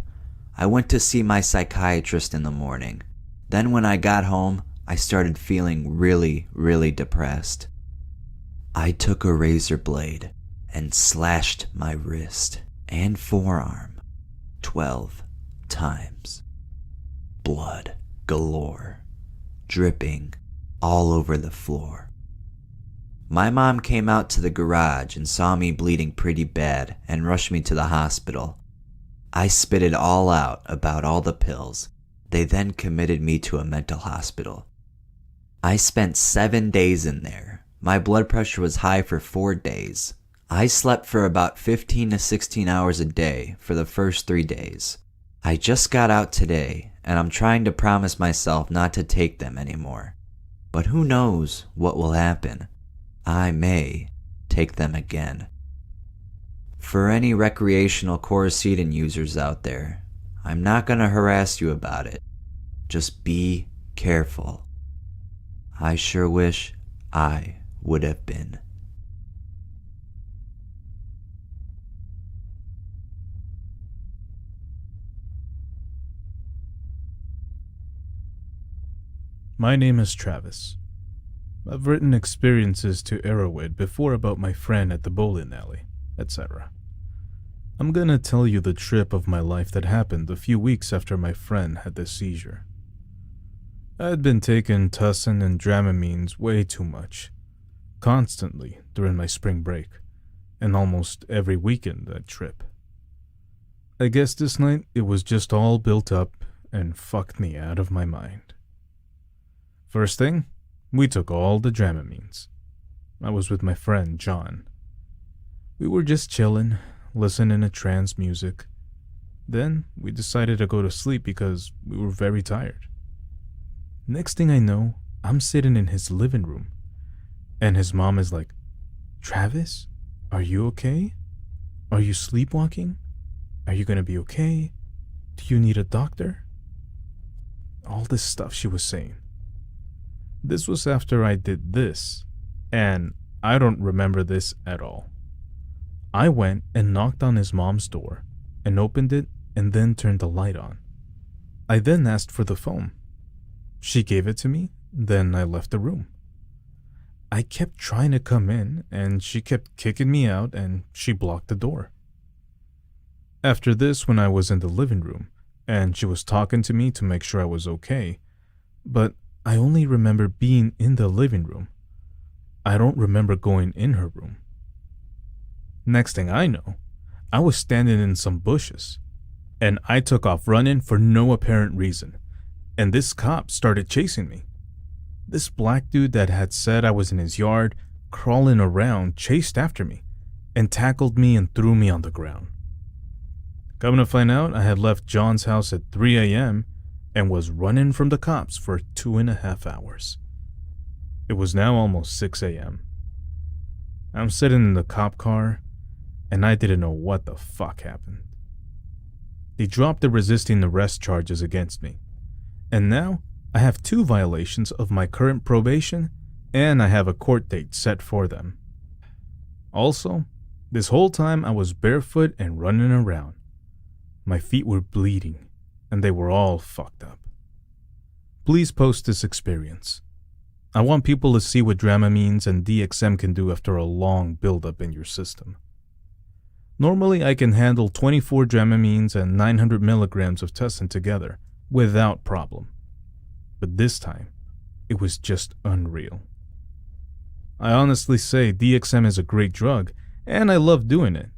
I went to see my psychiatrist in the morning. Then when I got home, I started feeling really depressed. I took a razor blade and slashed my wrist and forearm 12 times. Blood galore, dripping all over the floor. My mom came out to the garage and saw me bleeding pretty bad and rushed me to the hospital. I spit it all out about all the pills. They then committed me to a mental hospital. I spent 7 days in there. My blood pressure was high for 4 days. I slept for about 15 to 16 hours a day for the first 3 days. I just got out today, and I'm trying to promise myself not to take them anymore. But who knows what will happen? I may take them again. For any recreational quercetin users out there, I'm not going to harass you about it. Just be careful. I sure wish I would have been. My name is Travis. I've written experiences to Arrowhead before about my friend at the bowling alley, etc. I'm gonna tell you the trip of my life that happened a few weeks after my friend had this seizure. I had been taking tussin and dramamines way too much, constantly during my spring break, and almost every weekend that trip. I guess this night it was just all built up and fucked me out of my mind. First thing, we took all the Dramamines. I was with my friend, John. We were just chilling, listening to trance music. Then we decided to go to sleep because we were very tired. Next thing I know, I'm sitting in his living room, and his mom is like, "Travis, are you okay? Are you sleepwalking? Are you gonna be okay? Do you need a doctor?" All this stuff she was saying. This was after I did this, and I don't remember this at all. I went and knocked on his mom's door and opened it and then turned the light on. I then asked for the phone. She gave it to me, then I left the room. I kept trying to come in and she kept kicking me out and she blocked the door. After this, when I was in the living room and she was talking to me to make sure I was okay, but I only remember being in the living room. I don't remember going in her room. Next thing I know, I was standing in some bushes, and I took off running for no apparent reason, and this cop started chasing me. This black dude that had said I was in his yard, crawling around, chased after me, and tackled me and threw me on the ground. Come to find out, I had left John's house at 3 a.m., and was running from the cops for 2.5 hours. It was now almost 6 a.m. I'm sitting in the cop car, and I didn't know what the fuck happened. They dropped the resisting arrest charges against me, and now I have 2 violations of my current probation, and I have a court date set for them. Also, this whole time I was barefoot and running around. My feet were bleeding, and they were all fucked up. Please post this experience. I want people to see what Dramamines and DXM can do after a long buildup in your system. Normally I can handle 24 Dramamines and 900 milligrams of tussin together without problem. But this time, it was just unreal. I honestly say DXM is a great drug, and I love doing it.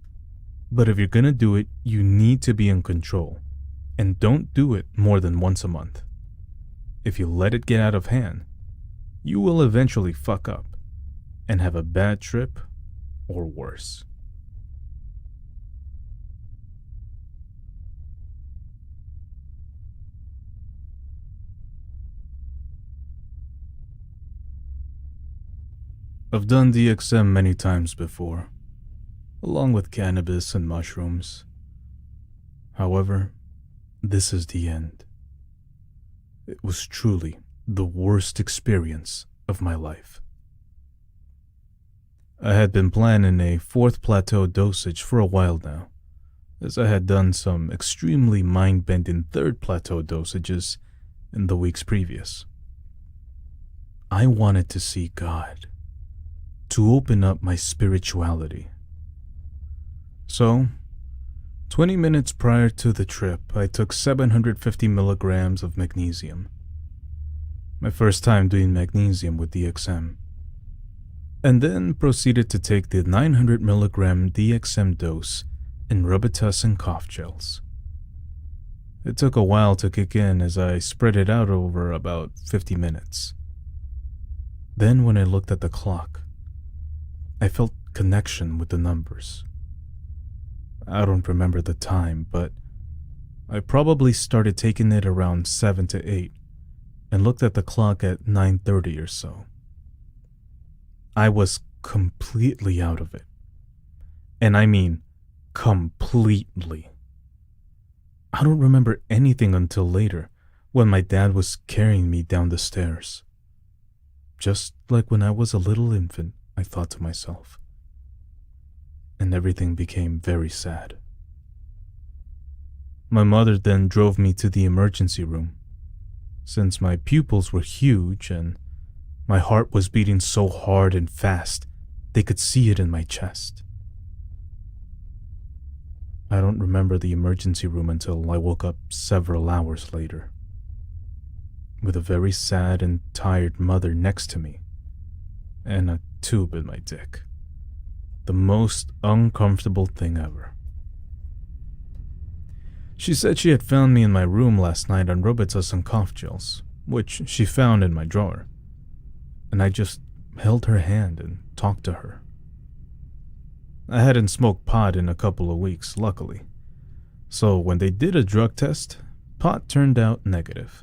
But if you're gonna do it, you need to be in control. And don't do it more than once a month. If you let it get out of hand, you will eventually fuck up and have a bad trip or worse. I've done DXM many times before, along with cannabis and mushrooms. However, this is the end. It was truly the worst experience of my life. I had been planning a fourth plateau dosage for a while now, as I had done some extremely mind-bending third plateau dosages in the weeks previous. I wanted to see God, to open up my spirituality. So, 20 minutes prior to the trip, I took 750 milligrams of magnesium. My first time doing magnesium with DXM. And then proceeded to take the 900 milligram DXM dose in Robitussin cough gels. It took a while to kick in as I spread it out over about 50 minutes. Then when I looked at the clock, I felt connection with the numbers. I don't remember the time, but I probably started taking it around 7 to 8 and looked at the clock at 9:30 or so. I was completely out of it. And I mean completely. I don't remember anything until later when my dad was carrying me down the stairs. Just like when I was a little infant, I thought to myself. And everything became very sad. My mother then drove me to the emergency room, since my pupils were huge and my heart was beating so hard and fast they could see it in my chest. I don't remember the emergency room until I woke up several hours later, with a very sad and tired mother next to me, and a tube in my dick. The most uncomfortable thing ever. She said she had found me in my room last night on Robitussin cough gels, which she found in my drawer, and I just held her hand and talked to her. I hadn't smoked pot in a couple of weeks, luckily, so when they did a drug test, pot turned out negative.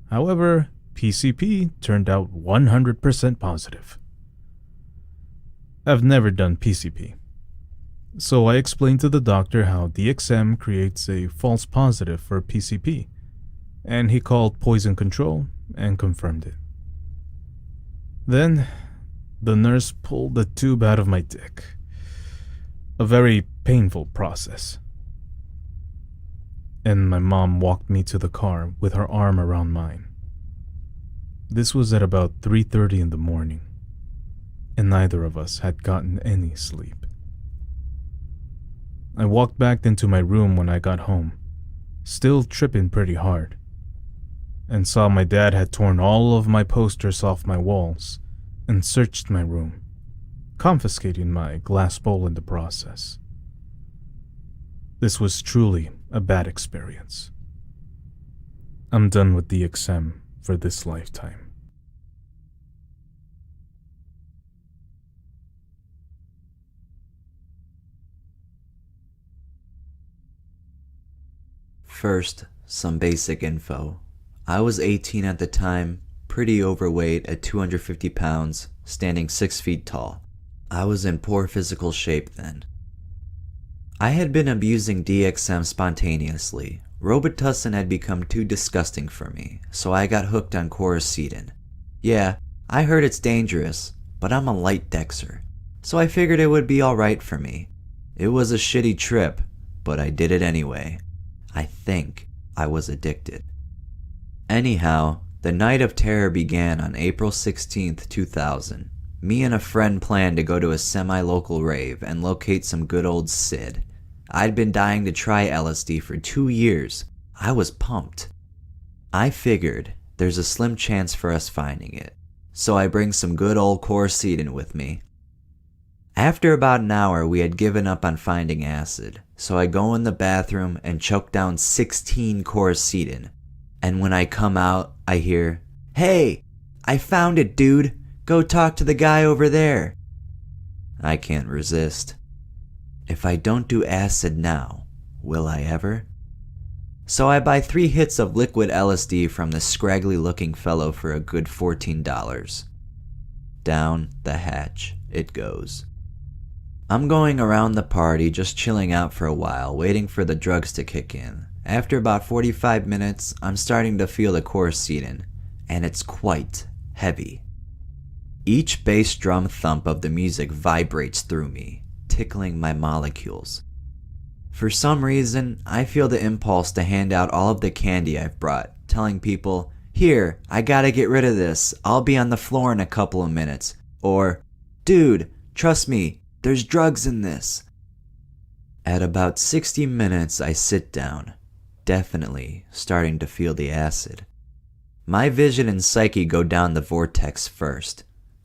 However, PCP turned out 100% positive. I've never done PCP, so I explained to the doctor how DXM creates a false positive for PCP, and he called poison control and confirmed it. Then, the nurse pulled the tube out of my dick. A very painful process. And my mom walked me to the car with her arm around mine. This was at about 3:30 in the morning, and neither of us had gotten any sleep. I walked back into my room when I got home, still tripping pretty hard, and saw my dad had torn all of my posters off my walls and searched my room, confiscating my glass bowl in the process. This was truly a bad experience. I'm done with DXM for this lifetime. First, some basic info. I was 18 at the time, pretty overweight at 250 pounds, standing 6 feet tall. I was in poor physical shape then. I had been abusing DXM spontaneously. Robitussin had become too disgusting for me, so I got hooked on quercetin. Yeah, I heard it's dangerous, but I'm a light dexer, so I figured it would be alright for me. It was a shitty trip, but I did it anyway. I think I was addicted. Anyhow, the night of terror began on April 16th, 2000. Me and a friend planned to go to a semi-local rave and locate some good old Sid. I'd been dying to try LSD for 2 years. I was pumped. I figured there's a slim chance for us finding it, so I bring some good old quercetin with me. After about an hour, we had given up on finding acid, so I go in the bathroom and choke down 16 quercetin. And when I come out, I hear, "Hey, I found it, dude. Go talk to the guy over there." I can't resist. If I don't do acid now, will I ever? So I buy 3 hits of liquid LSD from this scraggly looking fellow for a good $14. Down the hatch it goes. I'm going around the party, just chilling out for a while, waiting for the drugs to kick in. After about 45 minutes, I'm starting to feel the quercetin, and it's quite heavy. Each bass drum thump of the music vibrates through me, tickling my molecules. For some reason, I feel the impulse to hand out all of the candy I've brought, telling people, "Here, I gotta get rid of this. I'll be on the floor in a couple of minutes." Or, "Dude, trust me, there's drugs in this." At about 60 minutes, I sit down, definitely starting to feel the acid. My vision and psyche go down the vortex first.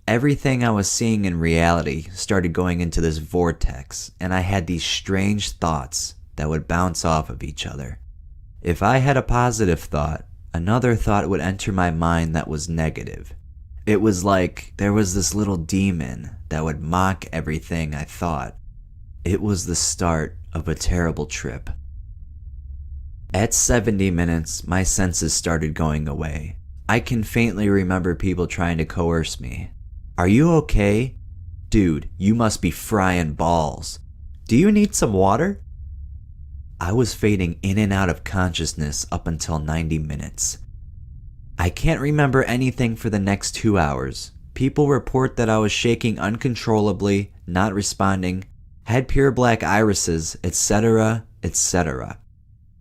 Everything I was seeing in reality started going into this vortex, and I had these strange thoughts that would bounce off of each other. If I had a positive thought, another thought would enter my mind that was negative. It was like there was this little demon that would mock everything I thought. It was the start of a terrible trip. At 70 minutes, my senses started going away. I can faintly remember people trying to coerce me. "Are you okay? Dude, you must be frying balls. Do you need some water?" I was fading in and out of consciousness up until 90 minutes. I can't remember anything for the next 2 hours. People report that I was shaking uncontrollably, not responding, had pure black irises, etc., etc.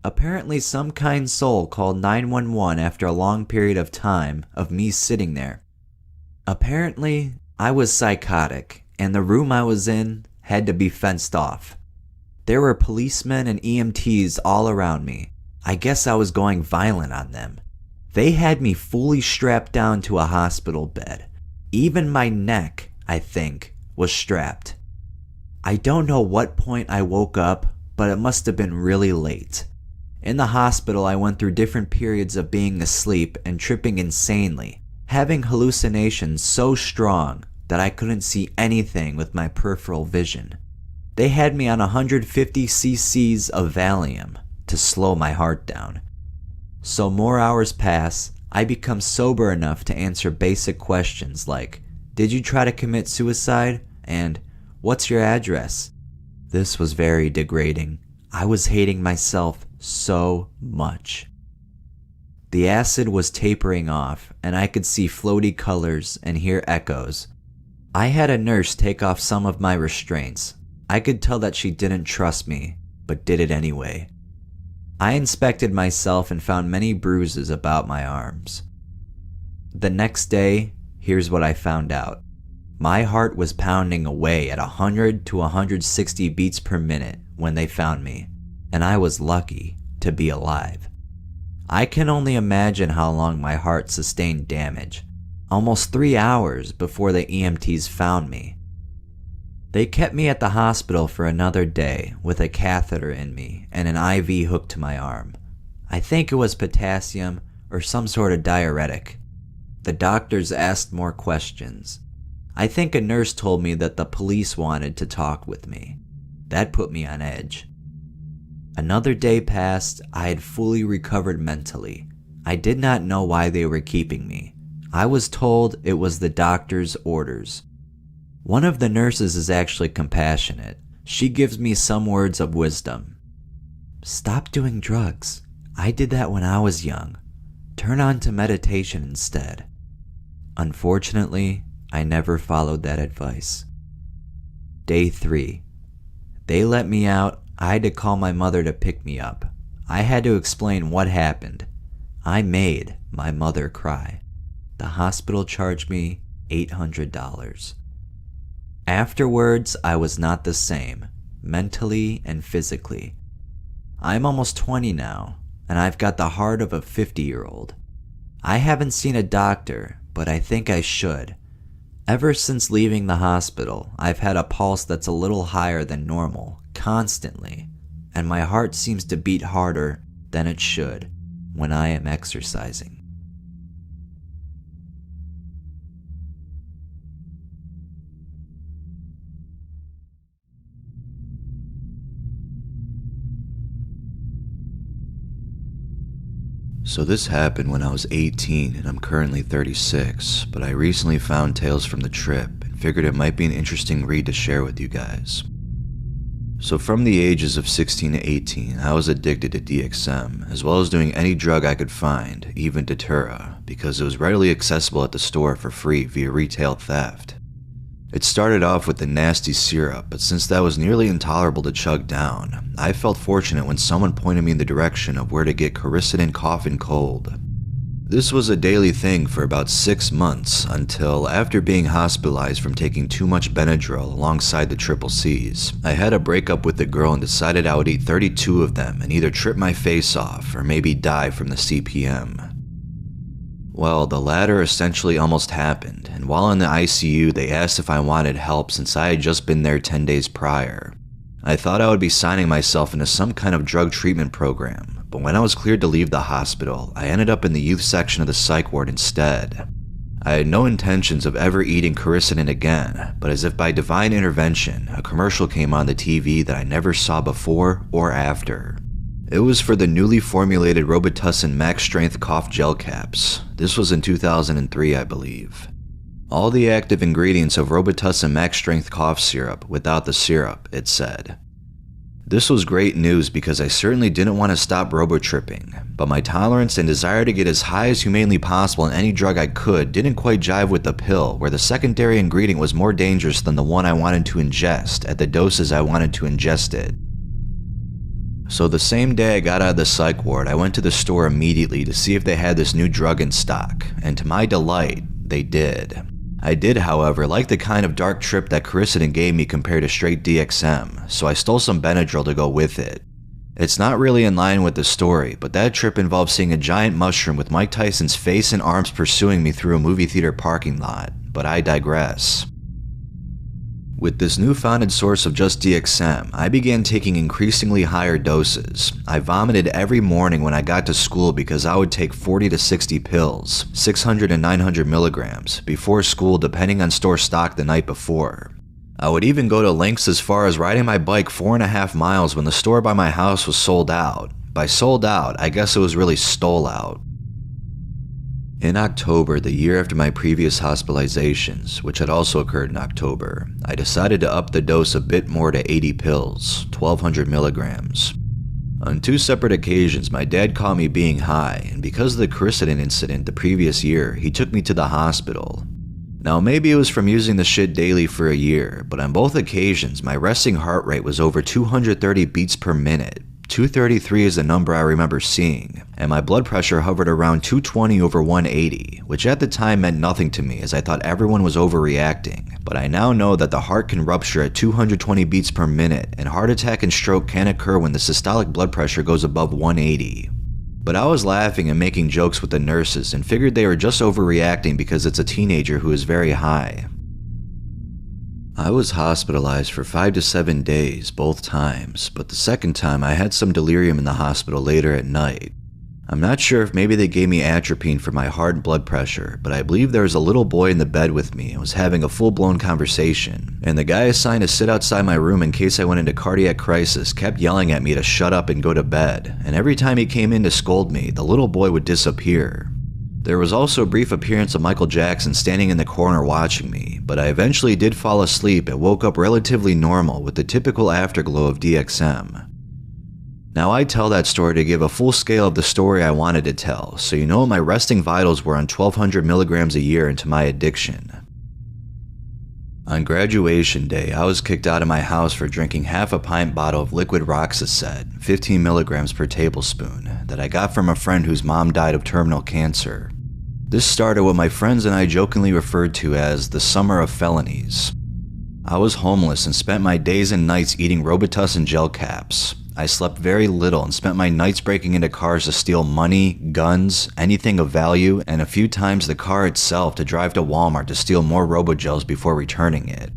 Apparently some kind soul called 911 after a long period of time of me sitting there. Apparently, I was psychotic, and the room I was in had to be fenced off. There were policemen and EMTs all around me. I guess I was going violent on them. They had me fully strapped down to a hospital bed. Even my neck, I think, was strapped. I don't know what point I woke up, but it must have been really late. In the hospital, I went through different periods of being asleep and tripping insanely, having hallucinations so strong that I couldn't see anything with my peripheral vision. They had me on 150 cc's of Valium to slow my heart down. So more hours pass, I become sober enough to answer basic questions like, "Did you try to commit suicide?" and "What's your address?" This was very degrading. I was hating myself so much. The acid was tapering off, and I could see floaty colors and hear echoes. I had a nurse take off some of my restraints. I could tell that she didn't trust me, but did it anyway. I inspected myself and found many bruises about my arms. The next day, here's what I found out. My heart was pounding away at 100 to 160 beats per minute when they found me, and I was lucky to be alive. I can only imagine how long my heart sustained damage. Almost 3 hours before the EMTs found me. They kept me at the hospital for another day with a catheter in me and an IV hooked to my arm. I think it was potassium or some sort of diuretic. The doctors asked more questions. I think a nurse told me that the police wanted to talk with me. That put me on edge. Another day passed. I had fully recovered mentally. I did not know why they were keeping me. I was told it was the doctor's orders. One of the nurses is actually compassionate. She gives me some words of wisdom. "Stop doing drugs. I did that when I was young. Turn on to meditation instead." Unfortunately, I never followed that advice. Day 3. They let me out. I had to call my mother to pick me up. I had to explain what happened. I made my mother cry. The hospital charged me $800. Afterwards, I was not the same, mentally and physically. I'm almost 20 now, and I've got the heart of a 50-year-old. I haven't seen a doctor, but I think I should. Ever since leaving the hospital, I've had a pulse that's a little higher than normal, constantly, and my heart seems to beat harder than it should when I am exercising. So this happened when I was 18 and I'm currently 36, but I recently found tales from the trip and figured it might be an interesting read to share with you guys. So from the ages of 16 to 18, I was addicted to DXM, as well as doing any drug I could find, even Datura, because it was readily accessible at the store for free via retail theft. It started off with the nasty syrup, but since that was nearly intolerable to chug down, I felt fortunate when someone pointed me in the direction of where to get quercetin cough and cold. This was a daily thing for about 6 months until, after being hospitalized from taking too much Benadryl alongside the triple C's, I had a breakup with the girl and decided I would eat 32 of them and either trip my face off or maybe die from the CPM. Well, the latter essentially almost happened, and while in the ICU they asked if I wanted help since I had just been there 10 days prior. I thought I would be signing myself into some kind of drug treatment program, but when I was cleared to leave the hospital, I ended up in the youth section of the psych ward instead. I had no intentions of ever eating quercetin again, but as if by divine intervention, a commercial came on the TV that I never saw before or after. It was for the newly formulated Robitussin Max Strength Cough Gel Caps. This was in 2003, I believe. All the active ingredients of Robitussin Max Strength Cough Syrup without the syrup, it said. This was great news because I certainly didn't want to stop robotripping, but my tolerance and desire to get as high as humanely possible in any drug I could didn't quite jive with the pill, where the secondary ingredient was more dangerous than the one I wanted to ingest at the doses I wanted to ingest it. So the same day I got out of the psych ward, I went to the store immediately to see if they had this new drug in stock, and to my delight, they did. I did, however, like the kind of dark trip that quercetin gave me compared to straight DXM, so I stole some Benadryl to go with it. It's not really in line with the story, but that trip involved seeing a giant mushroom with Mike Tyson's face and arms pursuing me through a movie theater parking lot, but I digress. With this newfound source of just DXM, I began taking increasingly higher doses. I vomited every morning when I got to school because I would take 40 to 60 pills, 600 to 900 milligrams, before school depending on store stock the night before. I would even go to lengths as far as riding my bike 4.5 miles when the store by my house was sold out. By sold out, I guess it was really stole out. In October, the year after my previous hospitalizations, which had also occurred in October, I decided to up the dose a bit more to 80 pills, 1200 milligrams. On 2 separate occasions, my dad caught me being high, and because of the quercetin incident the previous year, he took me to the hospital. Now maybe it was from using the shit daily for a year, but on both occasions, my resting heart rate was over 230 beats per minute. 233 is the number I remember seeing, and my blood pressure hovered around 220 over 180, which at the time meant nothing to me as I thought everyone was overreacting, but I now know that the heart can rupture at 220 beats per minute, and heart attack and stroke can occur when the systolic blood pressure goes above 180. But I was laughing and making jokes with the nurses and figured they were just overreacting because it's a teenager who is very high. I was hospitalized for 5 to 7 days both times, but the second time I had some delirium in the hospital later at night. I'm not sure if maybe they gave me atropine for my heart and blood pressure, but I believe there was a little boy in the bed with me and was having a full-blown conversation, and the guy assigned to sit outside my room in case I went into cardiac crisis kept yelling at me to shut up and go to bed, and every time he came in to scold me, the little boy would disappear. There was also a brief appearance of Michael Jackson standing in the corner watching me, but I eventually did fall asleep and woke up relatively normal with the typical afterglow of DXM. Now I tell that story to give a full scale of the story I wanted to tell, so you know my resting vitals were on 1200 milligrams a year into my addiction. On graduation day, I was kicked out of my house for drinking half a pint bottle of liquid Roxicet, 15 milligrams per tablespoon, that I got from a friend whose mom died of terminal cancer. This started what my friends and I jokingly referred to as the summer of felonies. I was homeless and spent my days and nights eating Robitussin gel caps. I slept very little and spent my nights breaking into cars to steal money, guns, anything of value, and a few times the car itself to drive to Walmart to steal more Robogels before returning it.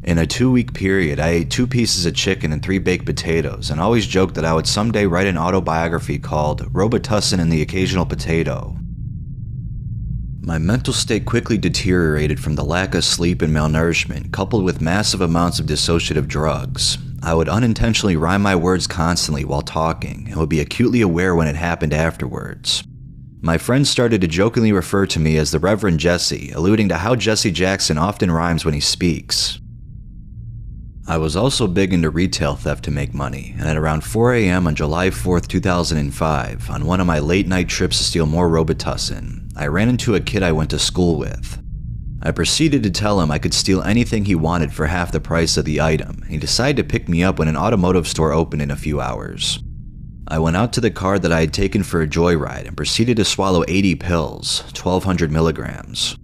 In a 2-week period, I ate 2 pieces of chicken and 3 baked potatoes, and always joked that I would someday write an autobiography called Robitussin and the Occasional Potato. My mental state quickly deteriorated from the lack of sleep and malnourishment, coupled with massive amounts of dissociative drugs. I would unintentionally rhyme my words constantly while talking, and would be acutely aware when it happened afterwards. My friends started to jokingly refer to me as the Reverend Jesse, alluding to how Jesse Jackson often rhymes when he speaks. I was also big into retail theft to make money, and at around 4 a.m. on July 4th, 2005, on one of my late-night trips to steal more Robitussin, I ran into a kid I went to school with. I proceeded to tell him I could steal anything he wanted for half the price of the item, and he decided to pick me up when an automotive store opened in a few hours. I went out to the car that I had taken for a joyride and proceeded to swallow 80 pills, 1,200 milligrams.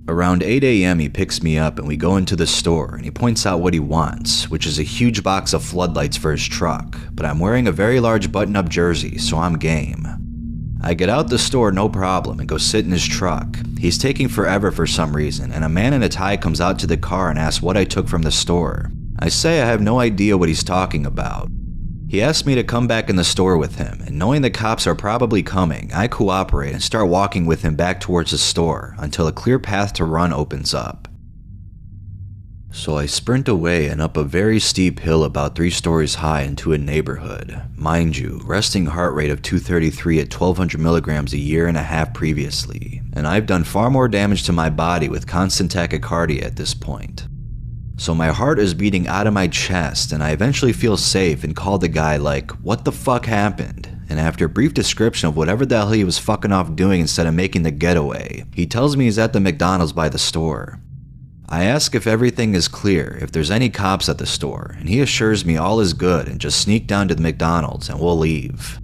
Around 8 a.m. he picks me up and we go into the store and he points out what he wants, which is a huge box of floodlights for his truck, but I'm wearing a very large button-up jersey, so I'm game. I get out the store no problem and go sit in his truck. He's taking forever for some reason, and a man in a tie comes out to the car and asks what I took from the store. I say I have no idea what he's talking about. He asks me to come back in the store with him, and knowing the cops are probably coming, I cooperate and start walking with him back towards the store until a clear path to run opens up. So I sprint away and up a very steep hill about 3 stories high into a neighborhood. Mind you, resting heart rate of 233 at 1,200 milligrams a year and a half previously, and I've done far more damage to my body with constant tachycardia at this point. So my heart is beating out of my chest, and I eventually feel safe and call the guy like, what the fuck happened? And after a brief description of whatever the hell he was fucking off doing instead of making the getaway, he tells me he's at the McDonald's by the store. I ask if everything is clear, if there's any cops at the store, and he assures me all is good and just sneak down to the McDonald's and we'll leave.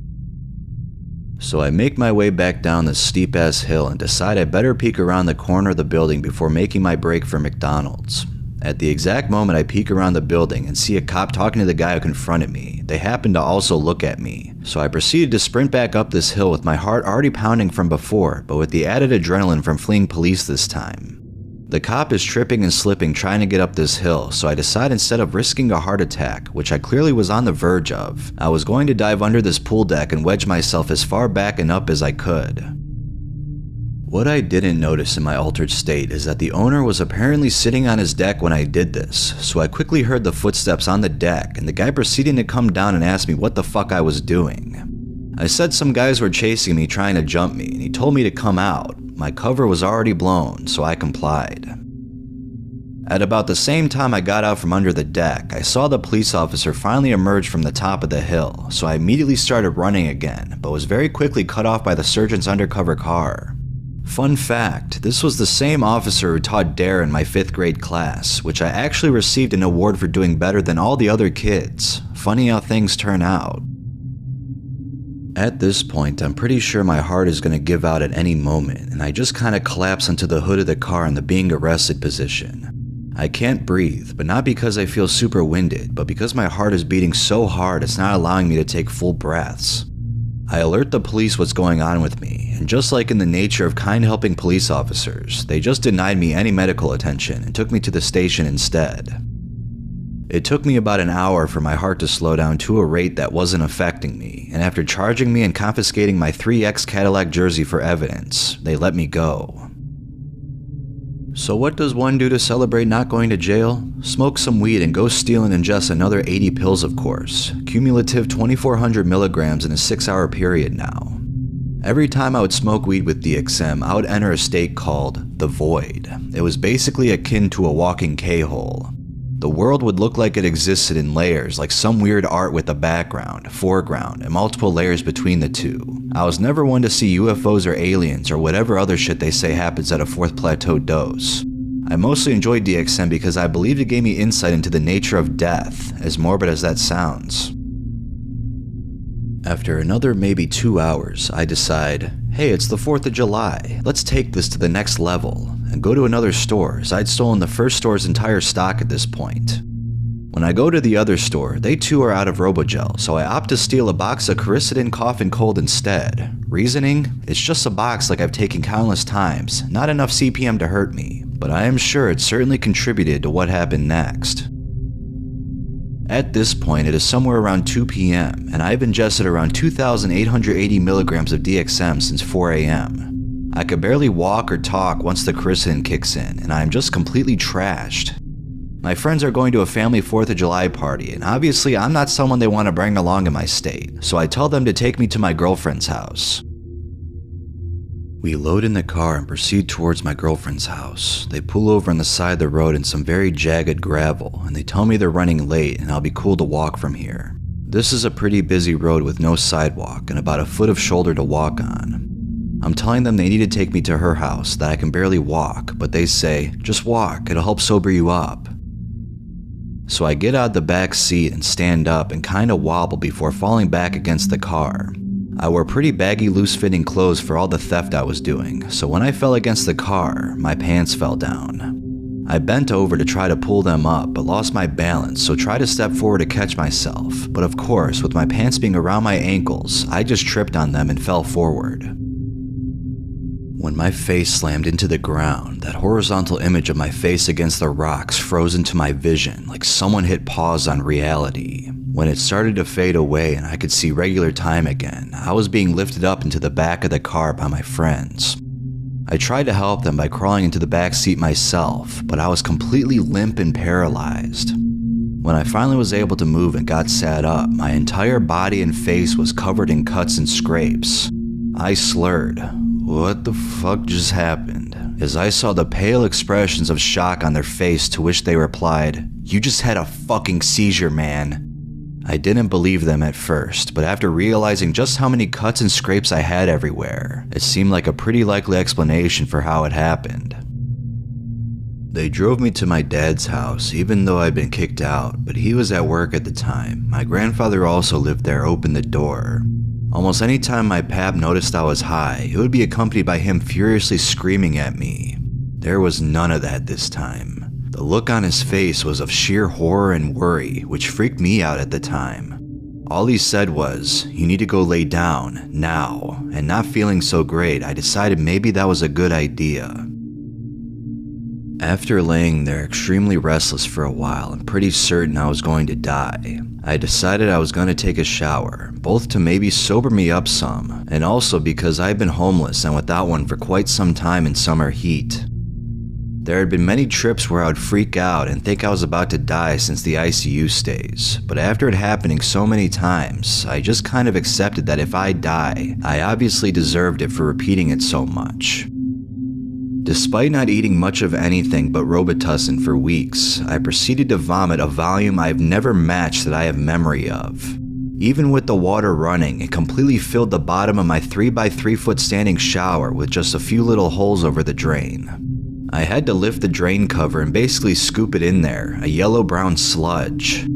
So I make my way back down this steep ass hill and decide I better peek around the corner of the building before making my break for McDonald's. At the exact moment I peek around the building and see a cop talking to the guy who confronted me, they happen to also look at me. So I proceeded to sprint back up this hill with my heart already pounding from before, but with the added adrenaline from fleeing police this time. The cop is tripping and slipping trying to get up this hill, so I decide instead of risking a heart attack, which I clearly was on the verge of, I was going to dive under this pool deck and wedge myself as far back and up as I could. What I didn't notice in my altered state is that the owner was apparently sitting on his deck when I did this, so I quickly heard the footsteps on the deck and the guy proceeding to come down and ask me what the fuck I was doing. I said some guys were chasing me trying to jump me and he told me to come out. My cover was already blown, so I complied. At about the same time I got out from under the deck, I saw the police officer finally emerge from the top of the hill, so I immediately started running again, but was very quickly cut off by the surgeon's undercover car. Fun fact, this was the same officer who taught DARE in my 5th grade class, which I actually received an award for doing better than all the other kids. Funny how things turn out. At this point, I'm pretty sure my heart is going to give out at any moment, and I just kind of collapse onto the hood of the car in the being arrested position. I can't breathe, but not because I feel super winded, but because my heart is beating so hard it's not allowing me to take full breaths. I alert the police what's going on with me, and just like in the nature of kind helping police officers, they just denied me any medical attention and took me to the station instead. It took me about an hour for my heart to slow down to a rate that wasn't affecting me, and after charging me and confiscating my 3X Cadillac jersey for evidence, they let me go. So what does one do to celebrate not going to jail? Smoke some weed and go steal and ingest another 80 pills, of course. Cumulative 2,400 milligrams in a 6-hour period now. Every time I would smoke weed with DXM, I would enter a state called the void. It was basically akin to a walking K-hole. The world would look like it existed in layers, like some weird art with a background, foreground, and multiple layers between the two. I was never one to see UFOs or aliens or whatever other shit they say happens at a 4th plateau dose. I mostly enjoyed DXM because I believed it gave me insight into the nature of death, as morbid as that sounds. After another maybe 2 hours, I decide, hey, it's the 4th of July, let's take this to the next level, and go to another store, as I'd stolen the first store's entire stock at this point. When I go to the other store, they too are out of Robogel, so I opt to steal a box of Coricidin Cough and Cold instead. Reasoning? It's just a box like I've taken countless times, not enough CPM to hurt me, but I am sure it certainly contributed to what happened next. At this point, it is somewhere around 2 p.m., and I've ingested around 2,880 milligrams of DXM since 4 a.m. I could barely walk or talk once the Coricidin kicks in, and I am just completely trashed. My friends are going to a family 4th of July party, and obviously I'm not someone they want to bring along in my state, so I tell them to take me to my girlfriend's house. We load in the car and proceed towards my girlfriend's house. They pull over on the side of the road in some very jagged gravel, and they tell me they're running late and I'll be cool to walk from here. This is a pretty busy road with no sidewalk and about a foot of shoulder to walk on. I'm telling them they need to take me to her house, that I can barely walk, but they say, just walk, it'll help sober you up. So I get out of the back seat and stand up and kinda wobble before falling back against the car. I wore pretty baggy, loose-fitting clothes for all the theft I was doing, so when I fell against the car, my pants fell down. I bent over to try to pull them up, but lost my balance, so tried to step forward to catch myself, but of course, with my pants being around my ankles, I just tripped on them and fell forward. When my face slammed into the ground, that horizontal image of my face against the rocks froze into my vision like someone hit pause on reality. When it started to fade away and I could see regular time again, I was being lifted up into the back of the car by my friends. I tried to help them by crawling into the back seat myself, but I was completely limp and paralyzed. When I finally was able to move and got sat up, my entire body and face was covered in cuts and scrapes. I slurred, "What the fuck just happened?" as I saw the pale expressions of shock on their face, to which they replied, "You just had a fucking seizure, man." I didn't believe them at first, but after realizing just how many cuts and scrapes I had everywhere, it seemed like a pretty likely explanation for how it happened. They drove me to my dad's house, even though I'd been kicked out, but he was at work at the time. My grandfather also lived there, opened the door. Almost any time my pap noticed I was high, it would be accompanied by him furiously screaming at me. There was none of that this time. The look on his face was of sheer horror and worry, which freaked me out at the time. All he said was, "You need to go lay down, now," and not feeling so great, I decided maybe that was a good idea. After laying there extremely restless for a while and pretty certain I was going to die, I decided I was going to take a shower, both to maybe sober me up some, and also because I'd been homeless and without one for quite some time in summer heat. There had been many trips where I would freak out and think I was about to die since the ICU stays, but after it happening so many times, I just kind of accepted that if I die, I obviously deserved it for repeating it so much. Despite not eating much of anything but Robitussin for weeks, I proceeded to vomit a volume I've never matched that I have memory of. Even with the water running, it completely filled the bottom of my 3x3 foot standing shower with just a few little holes over the drain. I had to lift the drain cover and basically scoop it in there, a yellow-brown sludge.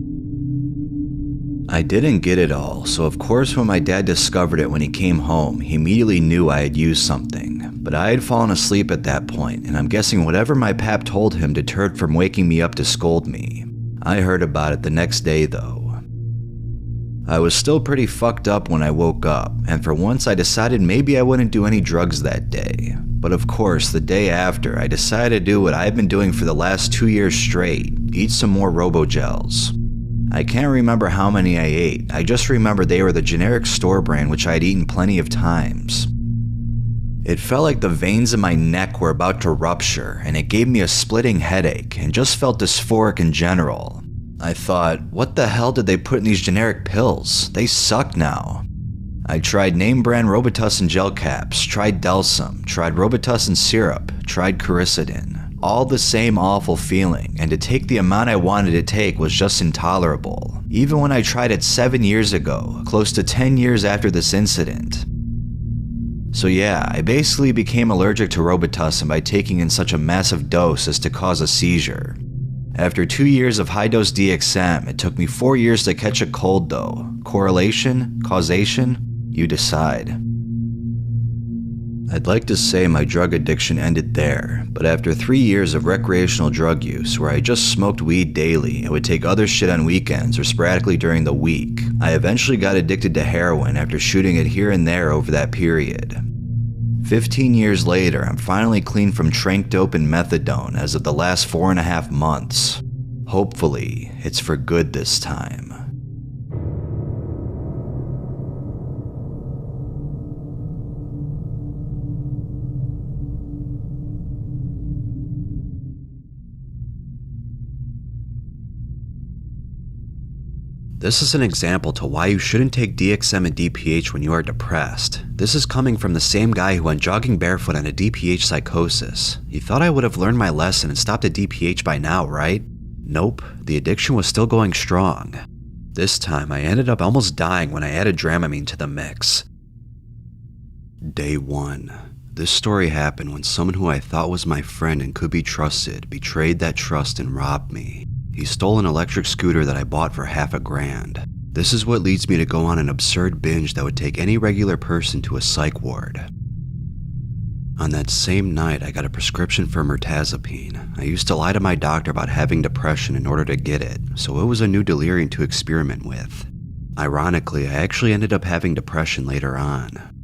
I didn't get it all, so of course when my dad discovered it when he came home, he immediately knew I had used something. But I had fallen asleep at that point, and I'm guessing whatever my pap told him deterred from waking me up to scold me. I heard about it the next day though. I was still pretty fucked up when I woke up, and for once I decided maybe I wouldn't do any drugs that day. But of course, the day after, I decided to do what I've been doing for the last 2 years straight, eat some more Robogels. I can't remember how many I ate, I just remember they were the generic store brand which I had eaten plenty of times. It felt like the veins in my neck were about to rupture, and it gave me a splitting headache, and just felt dysphoric in general. I thought, what the hell did they put in these generic pills? They suck now. I tried name brand Robitussin gel caps, tried Delsum, tried Robitussin syrup, tried Coricidin. All the same awful feeling, and to take the amount I wanted to take was just intolerable. Even when I tried it 7 years ago, close to 10 years after this incident. So yeah, I basically became allergic to Robitussin by taking in such a massive dose as to cause a seizure. After 2 years of high-dose DXM, it took me 4 years to catch a cold though. Correlation? Causation? You decide. I'd like to say my drug addiction ended there, but after 3 years of recreational drug use where I just smoked weed daily and would take other shit on weekends or sporadically during the week, I eventually got addicted to heroin after shooting it here and there over that period. 15 years later, I'm finally clean from trank dope and methadone as of the last 4.5 months. Hopefully, it's for good this time. This is an example to why you shouldn't take DXM and DPH when you are depressed. This is coming from the same guy who went jogging barefoot on a DPH psychosis. You thought I would have learned my lesson and stopped at DPH by now, right? Nope, the addiction was still going strong. This time, I ended up almost dying when I added Dramamine to the mix. Day 1. This story happened when someone who I thought was my friend and could be trusted betrayed that trust and robbed me. He stole an electric scooter that I bought for $50,000. This is what leads me to go on an absurd binge that would take any regular person to a psych ward. On that same night, I got a prescription for mirtazapine. I used to lie to my doctor about having depression in order to get it, so it was a new delirium to experiment with. Ironically, I actually ended up having depression later on.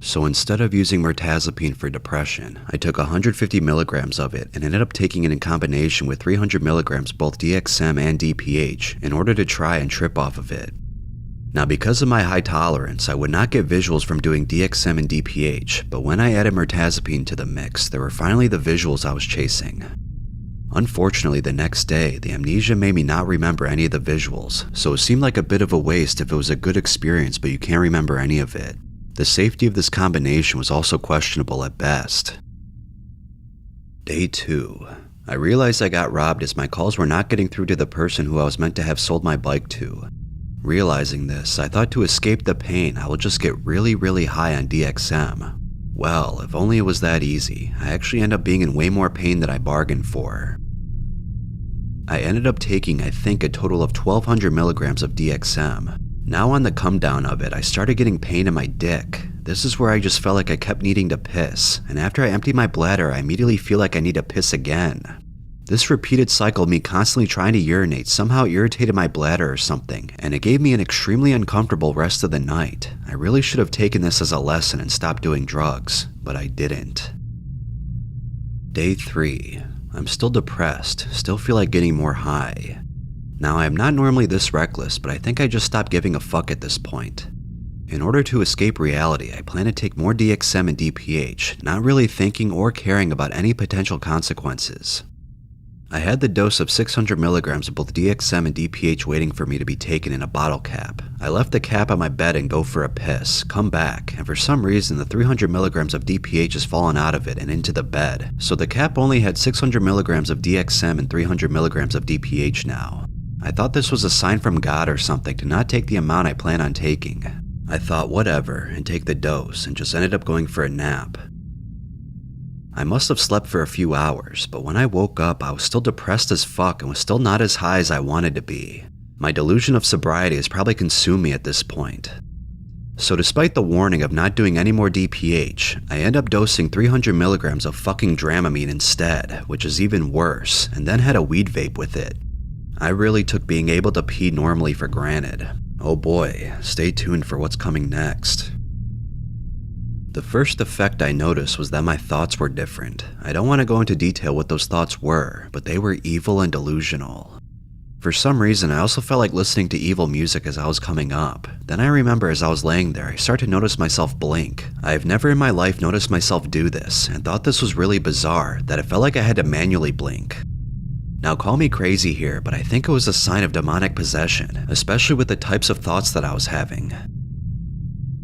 So instead of using mirtazapine for depression, I took 150 milligrams of it and ended up taking it in combination with 300 milligrams both DXM and DPH in order to try and trip off of it. Now, because of my high tolerance, I would not get visuals from doing DXM and DPH, but when I added mirtazapine to the mix, there were finally the visuals I was chasing. Unfortunately, the next day, the amnesia made me not remember any of the visuals, so it seemed like a bit of a waste if it was a good experience but you can't remember any of it. The safety of this combination was also questionable at best. Day 2. I realized I got robbed as my calls were not getting through to the person who I was meant to have sold my bike to. Realizing this, I thought to escape the pain, I would just get really high on DXM. Well, if only it was that easy. I actually ended up being in way more pain than I bargained for. I ended up taking, I think, a total of 1,200 milligrams of DXM. Now on the come down of it, I started getting pain in my dick. This is where I just felt like I kept needing to piss, and after I empty my bladder, I immediately feel like I need to piss again. This repeated cycle of me constantly trying to urinate somehow irritated my bladder or something, and it gave me an extremely uncomfortable rest of the night. I really should have taken this as a lesson and stopped doing drugs, but I didn't. Day 3. I'm still depressed, still feel like getting more high. Now, I am not normally this reckless, but I think I just stopped giving a fuck at this point. In order to escape reality, I plan to take more DXM and DPH, not really thinking or caring about any potential consequences. I had the dose of 600 milligrams of both DXM and DPH waiting for me to be taken in a bottle cap. I left the cap on my bed and go for a piss, come back, and for some reason the 300 milligrams of DPH has fallen out of it and into the bed, so the cap only had 600 milligrams of DXM and 300 milligrams of DPH now. I thought this was a sign from God or something to not take the amount I plan on taking. I thought whatever and take the dose and just ended up going for a nap. I must have slept for a few hours, but when I woke up I was still depressed as fuck and was still not as high as I wanted to be. My delusion of sobriety has probably consumed me at this point. So despite the warning of not doing any more DPH, I end up dosing 300 milligrams of fucking Dramamine instead, which is even worse, and then had a weed vape with it. I really took being able to pee normally for granted. Oh boy, stay tuned for what's coming next. The first effect I noticed was that my thoughts were different. I don't want to go into detail what those thoughts were, but they were evil and delusional. For some reason, I also felt like listening to evil music as I was coming up. Then I remember as I was laying there, I started to notice myself blink. I have never in my life noticed myself do this, and thought this was really bizarre, that it felt like I had to manually blink. Now call me crazy here, but I think it was a sign of demonic possession, especially with the types of thoughts that I was having.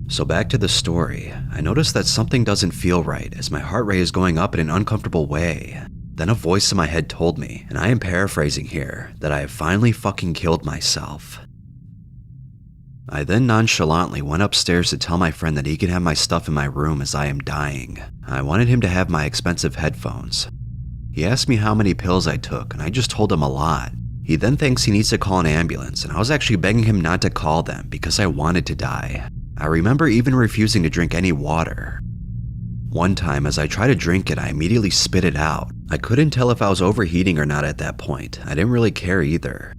So back to the story, I noticed that something doesn't feel right as my heart rate is going up in an uncomfortable way. Then a voice in my head told me, and I am paraphrasing here, that I have finally fucking killed myself. I then nonchalantly went upstairs to tell my friend that he could have my stuff in my room as I am dying. I wanted him to have my expensive headphones. He asked me how many pills I took, and I just told him a lot. He then thinks he needs to call an ambulance, and I was actually begging him not to call them because I wanted to die. I remember even refusing to drink any water. One time, as I tried to drink it, I immediately spit it out. I couldn't tell if I was overheating or not at that point. I didn't really care either.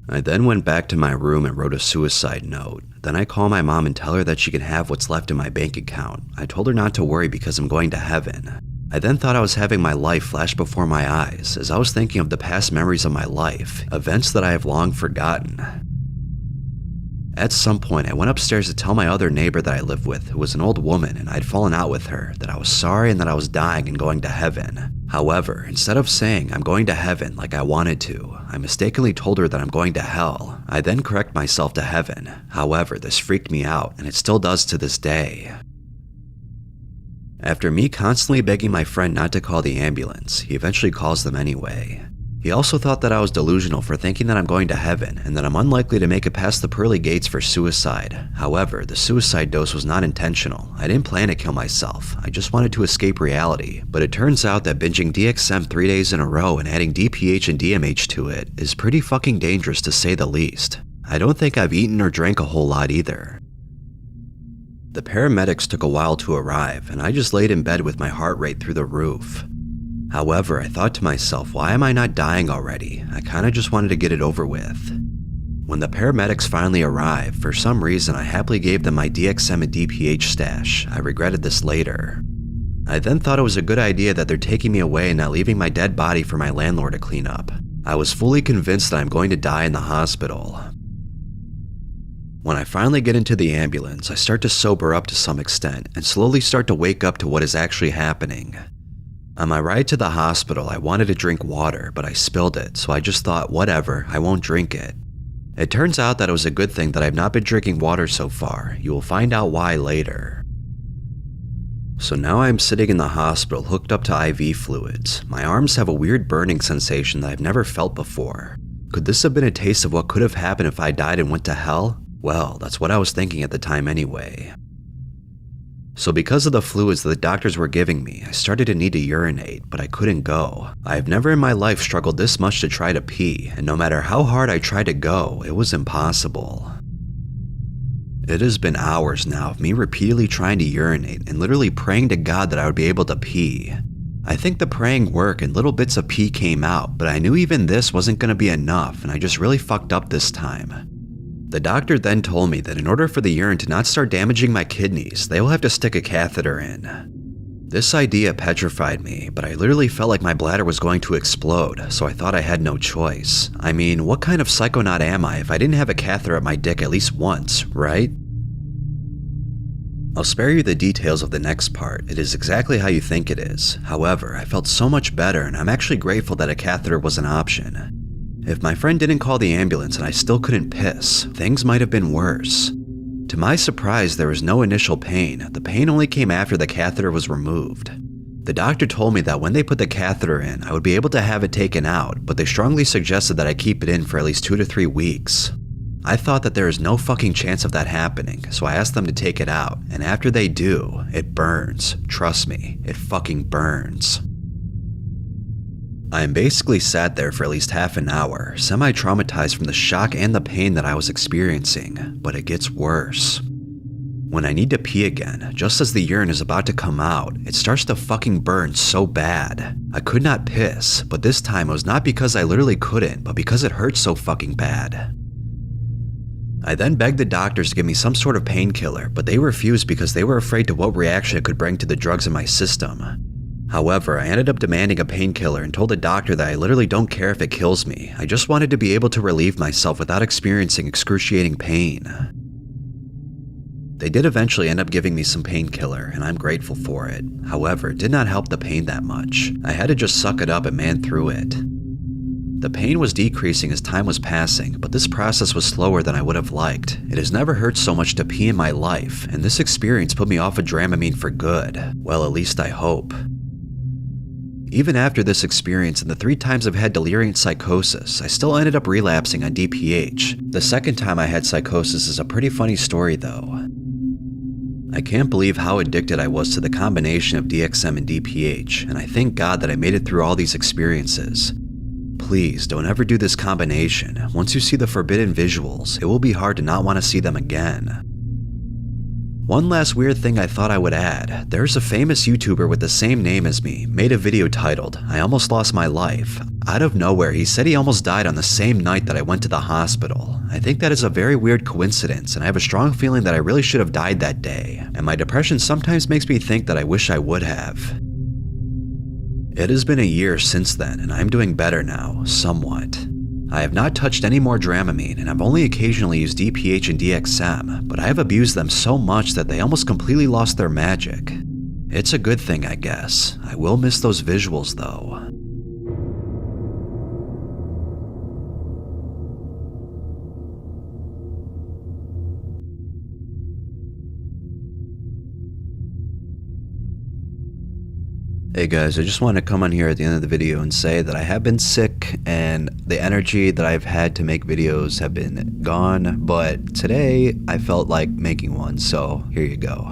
I then went back to my room and wrote a suicide note. Then I called my mom and tell her that she can have what's left in my bank account. I told her not to worry because I'm going to heaven. I then thought I was having my life flash before my eyes as I was thinking of the past memories of my life, events that I have long forgotten. At some point, I went upstairs to tell my other neighbor that I lived with, who was an old woman, and I'd fallen out with her, that I was sorry and that I was dying and going to heaven. However, instead of saying I'm going to heaven like I wanted to, I mistakenly told her that I'm going to hell. I then correct myself to heaven. However, this freaked me out, and it still does to this day. After me constantly begging my friend not to call the ambulance, he eventually calls them anyway. He also thought that I was delusional for thinking that I'm going to heaven and that I'm unlikely to make it past the pearly gates for suicide. However, the suicide dose was not intentional. I didn't plan to kill myself. I just wanted to escape reality. But it turns out that binging DXM 3 days in a row and adding DPH and DMH to it is pretty fucking dangerous to say the least. I don't think I've eaten or drank a whole lot either. The paramedics took a while to arrive, and I just laid in bed with my heart rate through the roof. However, I thought to myself, why am I not dying already? I kinda just wanted to get it over with. When the paramedics finally arrived, for some reason I happily gave them my DXM and DPH stash. I regretted this later. I then thought it was a good idea that they're taking me away and not leaving my dead body for my landlord to clean up. I was fully convinced that I'm going to die in the hospital. When I finally get into the ambulance, I start to sober up to some extent and slowly start to wake up to what is actually happening. On my ride to the hospital, I wanted to drink water, but I spilled it, so I just thought, whatever, I won't drink it. It turns out that it was a good thing that I've not been drinking water so far. You will find out why later. So now I'm sitting in the hospital hooked up to IV fluids. My arms have a weird burning sensation that I've never felt before. Could this have been a taste of what could have happened if I died and went to hell? Well, that's what I was thinking at the time anyway. So because of the fluids that the doctors were giving me, I started to need to urinate, but I couldn't go. I have never in my life struggled this much to try to pee, and no matter how hard I tried to go, it was impossible. It has been hours now of me repeatedly trying to urinate and literally praying to God that I would be able to pee. I think the praying worked and little bits of pee came out, but I knew even this wasn't going to be enough, and I just really fucked up this time. The doctor then told me that in order for the urine to not start damaging my kidneys, they will have to stick a catheter in. This idea petrified me, but I literally felt like my bladder was going to explode, so I thought I had no choice. I mean, what kind of psychonaut am I if I didn't have a catheter up my dick at least once, right? I'll spare you the details of the next part. It is exactly how you think it is. However, I felt so much better, and I'm actually grateful that a catheter was an option. If my friend didn't call the ambulance and I still couldn't piss, things might have been worse. To my surprise, there was no initial pain. The pain only came after the catheter was removed. The doctor told me that when they put the catheter in, I would be able to have it taken out, but they strongly suggested that I keep it in for at least 2 to 3 weeks. I thought that there is no fucking chance of that happening, so I asked them to take it out, and after they do, it burns. Trust me, it fucking burns. I basically sat there for at least half an hour, semi-traumatized from the shock and the pain that I was experiencing, but it gets worse. When I need to pee again, just as the urine is about to come out, it starts to fucking burn so bad. I could not piss, but this time it was not because I literally couldn't, but because it hurt so fucking bad. I then begged the doctors to give me some sort of painkiller, but they refused because they were afraid to what reaction it could bring to the drugs in my system. However, I ended up demanding a painkiller and told the doctor that I literally don't care if it kills me. I just wanted to be able to relieve myself without experiencing excruciating pain. They did eventually end up giving me some painkiller, and I'm grateful for it. However, it did not help the pain that much. I had to just suck it up and man through it. The pain was decreasing as time was passing, but this process was slower than I would have liked. It has never hurt so much to pee in my life, and this experience put me off of Dramamine for good. Well, at least I hope. Even after this experience and the 3 times I've had delirium psychosis, I still ended up relapsing on DPH. The second time I had psychosis is a pretty funny story though. I can't believe how addicted I was to the combination of DXM and DPH, and I thank God that I made it through all these experiences. Please don't ever do this combination. Once you see the forbidden visuals, it will be hard to not want to see them again. One last weird thing I thought I would add. There's a famous YouTuber with the same name as me, made a video titled, "I Almost Lost My Life." Out of nowhere, he said he almost died on the same night that I went to the hospital. I think that is a very weird coincidence, and I have a strong feeling that I really should have died that day, and my depression sometimes makes me think that I wish I would have. It has been a year since then, and I'm doing better now, somewhat. I have not touched any more Dramamine, and I've only occasionally used DPH and DXM, but I have abused them so much that they almost completely lost their magic. It's a good thing, I guess. I will miss those visuals, though. Hey guys, I just want to come on here at the end of the video and say that I have been sick and the energy that I've had to make videos have been gone, but today I felt like making one, so here you go.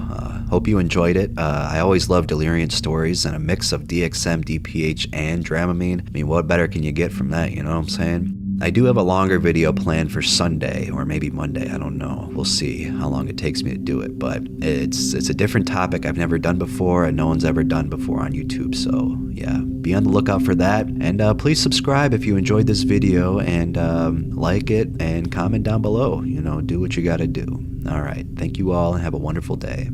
Hope you enjoyed it. I always love delirium stories and a mix of DXM, DPH, and Dramamine. I mean, what better can you get from that, you know what I'm saying? I do have a longer video planned for Sunday or maybe Monday, I don't know. We'll see how long it takes me to do it, but it's a different topic I've never done before and no one's ever done before on YouTube, so yeah, be on the lookout for that. And please subscribe if you enjoyed this video and like it and comment down below, you know, do what you gotta do. Alright, thank you all and have a wonderful day.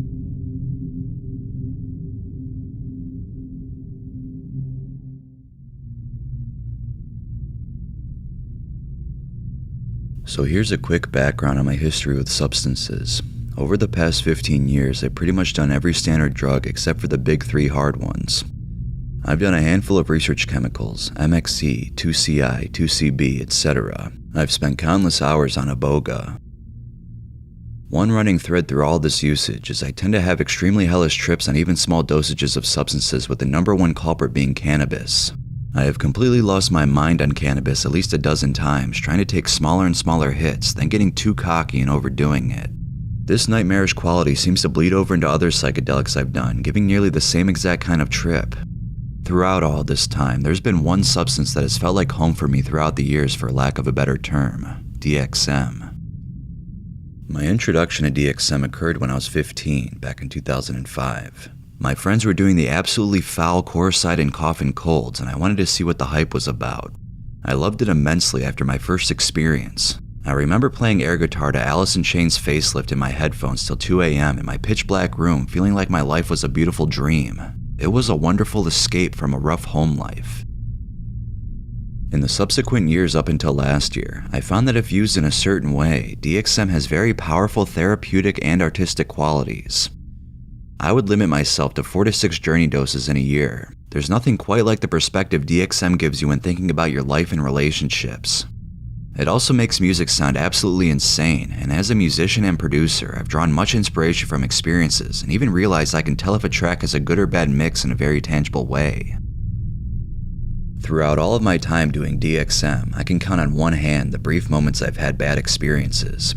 So here's a quick background on my history with substances. Over the past 15 years, I've pretty much done every standard drug except for the big 3 hard ones. I've done a handful of research chemicals, MXC, 2CI, 2CB, etc. I've spent countless hours on iboga. One running thread through all this usage is I tend to have extremely hellish trips on even small dosages of substances, with the #1 culprit being cannabis. I have completely lost my mind on cannabis at least a dozen times, trying to take smaller and smaller hits, then getting too cocky and overdoing it. This nightmarish quality seems to bleed over into other psychedelics I've done, giving nearly the same exact kind of trip. Throughout all this time, there's been one substance that has felt like home for me throughout the years, for lack of a better term: DXM. My introduction to DXM occurred when I was 15, back in 2005. My friends were doing the absolutely foul Corside and cough and colds, and I wanted to see what the hype was about. I loved it immensely after my first experience. I remember playing air guitar to Alice in Chains' Facelift in my headphones till 2 a.m. in my pitch black room, feeling like my life was a beautiful dream. It was a wonderful escape from a rough home life. In the subsequent years up until last year, I found that if used in a certain way, DXM has very powerful therapeutic and artistic qualities. I would limit myself to 4 to 6 journey doses in a year. There's nothing quite like the perspective DXM gives you when thinking about your life and relationships. It also makes music sound absolutely insane, and as a musician and producer, I've drawn much inspiration from experiences and even realized I can tell if a track has a good or bad mix in a very tangible way. Throughout all of my time doing DXM, I can count on one hand the brief moments I've had bad experiences.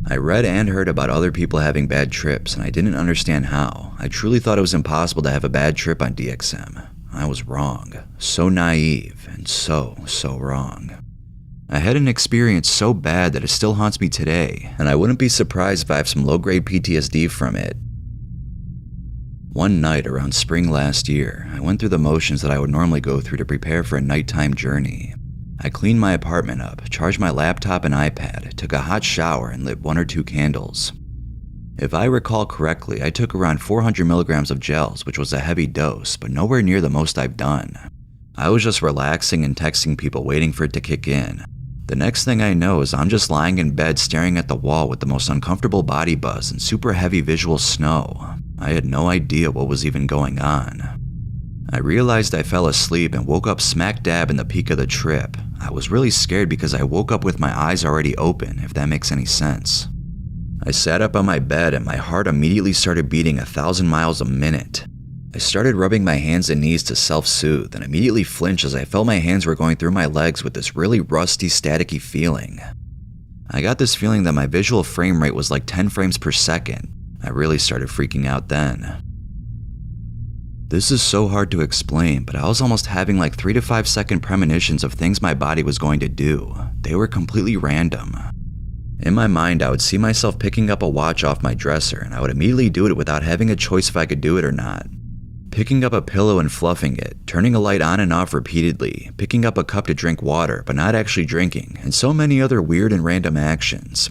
I read and heard about other people having bad trips, and I didn't understand how. I truly thought it was impossible to have a bad trip on DXM. I was wrong. So naive, and so wrong. I had an experience so bad that it still haunts me today, and I wouldn't be surprised if I have some low-grade PTSD from it. One night around spring last year, I went through the motions that I would normally go through to prepare for a nighttime journey. I cleaned my apartment up, charged my laptop and iPad, took a hot shower, and lit 1 or 2 candles. If I recall correctly, I took around 400 milligrams of gels, which was a heavy dose, but nowhere near the most I've done. I was just relaxing and texting people, waiting for it to kick in. The next thing I know is I'm just lying in bed staring at the wall with the most uncomfortable body buzz and super heavy visual snow. I had no idea what was even going on. I realized I fell asleep and woke up smack dab in the peak of the trip. I was really scared because I woke up with my eyes already open, if that makes any sense. I sat up on my bed and my heart immediately started beating 1,000 miles a minute. I started rubbing my hands and knees to self-soothe and immediately flinched as I felt my hands were going through my legs with this really rusty, staticky feeling. I got this feeling that my visual frame rate was like 10 frames per second. I really started freaking out then. This is so hard to explain, but I was almost having like 3 to 5 second premonitions of things my body was going to do. They were completely random. In my mind, I would see myself picking up a watch off my dresser, and I would immediately do it without having a choice if I could do it or not. Picking up a pillow and fluffing it, turning a light on and off repeatedly, picking up a cup to drink water but not actually drinking, and so many other weird and random actions.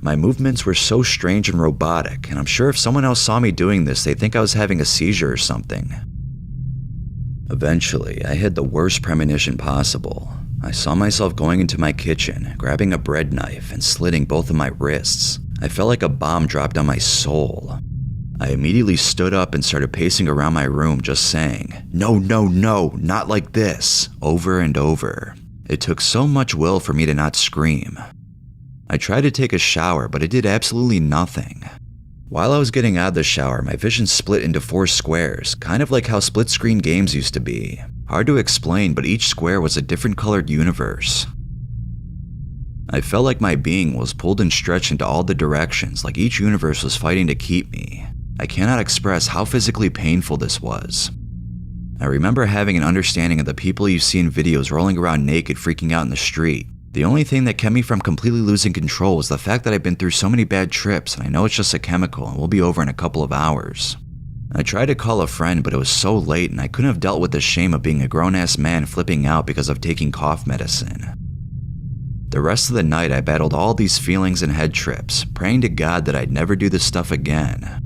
My movements were so strange and robotic, and I'm sure if someone else saw me doing this, they'd think I was having a seizure or something. Eventually, I had the worst premonition possible. I saw myself going into my kitchen, grabbing a bread knife and slitting both of my wrists. I felt like a bomb dropped on my soul. I immediately stood up and started pacing around my room just saying, "No, no, no, not like this," over and over. It took so much will for me to not scream. I tried to take a shower, but it did absolutely nothing. While I was getting out of the shower, my vision split into 4 squares, kind of like how split-screen games used to be. Hard to explain, but each square was a different colored universe. I felt like my being was pulled and stretched into all the directions, like each universe was fighting to keep me. I cannot express how physically painful this was. I remember having an understanding of the people you see in videos rolling around naked freaking out in the street. The only thing that kept me from completely losing control was the fact that I've been through so many bad trips, and I know it's just a chemical and will be over in a couple of hours. I tried to call a friend, but it was so late and I couldn't have dealt with the shame of being a grown-ass man flipping out because of taking cough medicine. The rest of the night I battled all these feelings and head trips, praying to God that I'd never do this stuff again.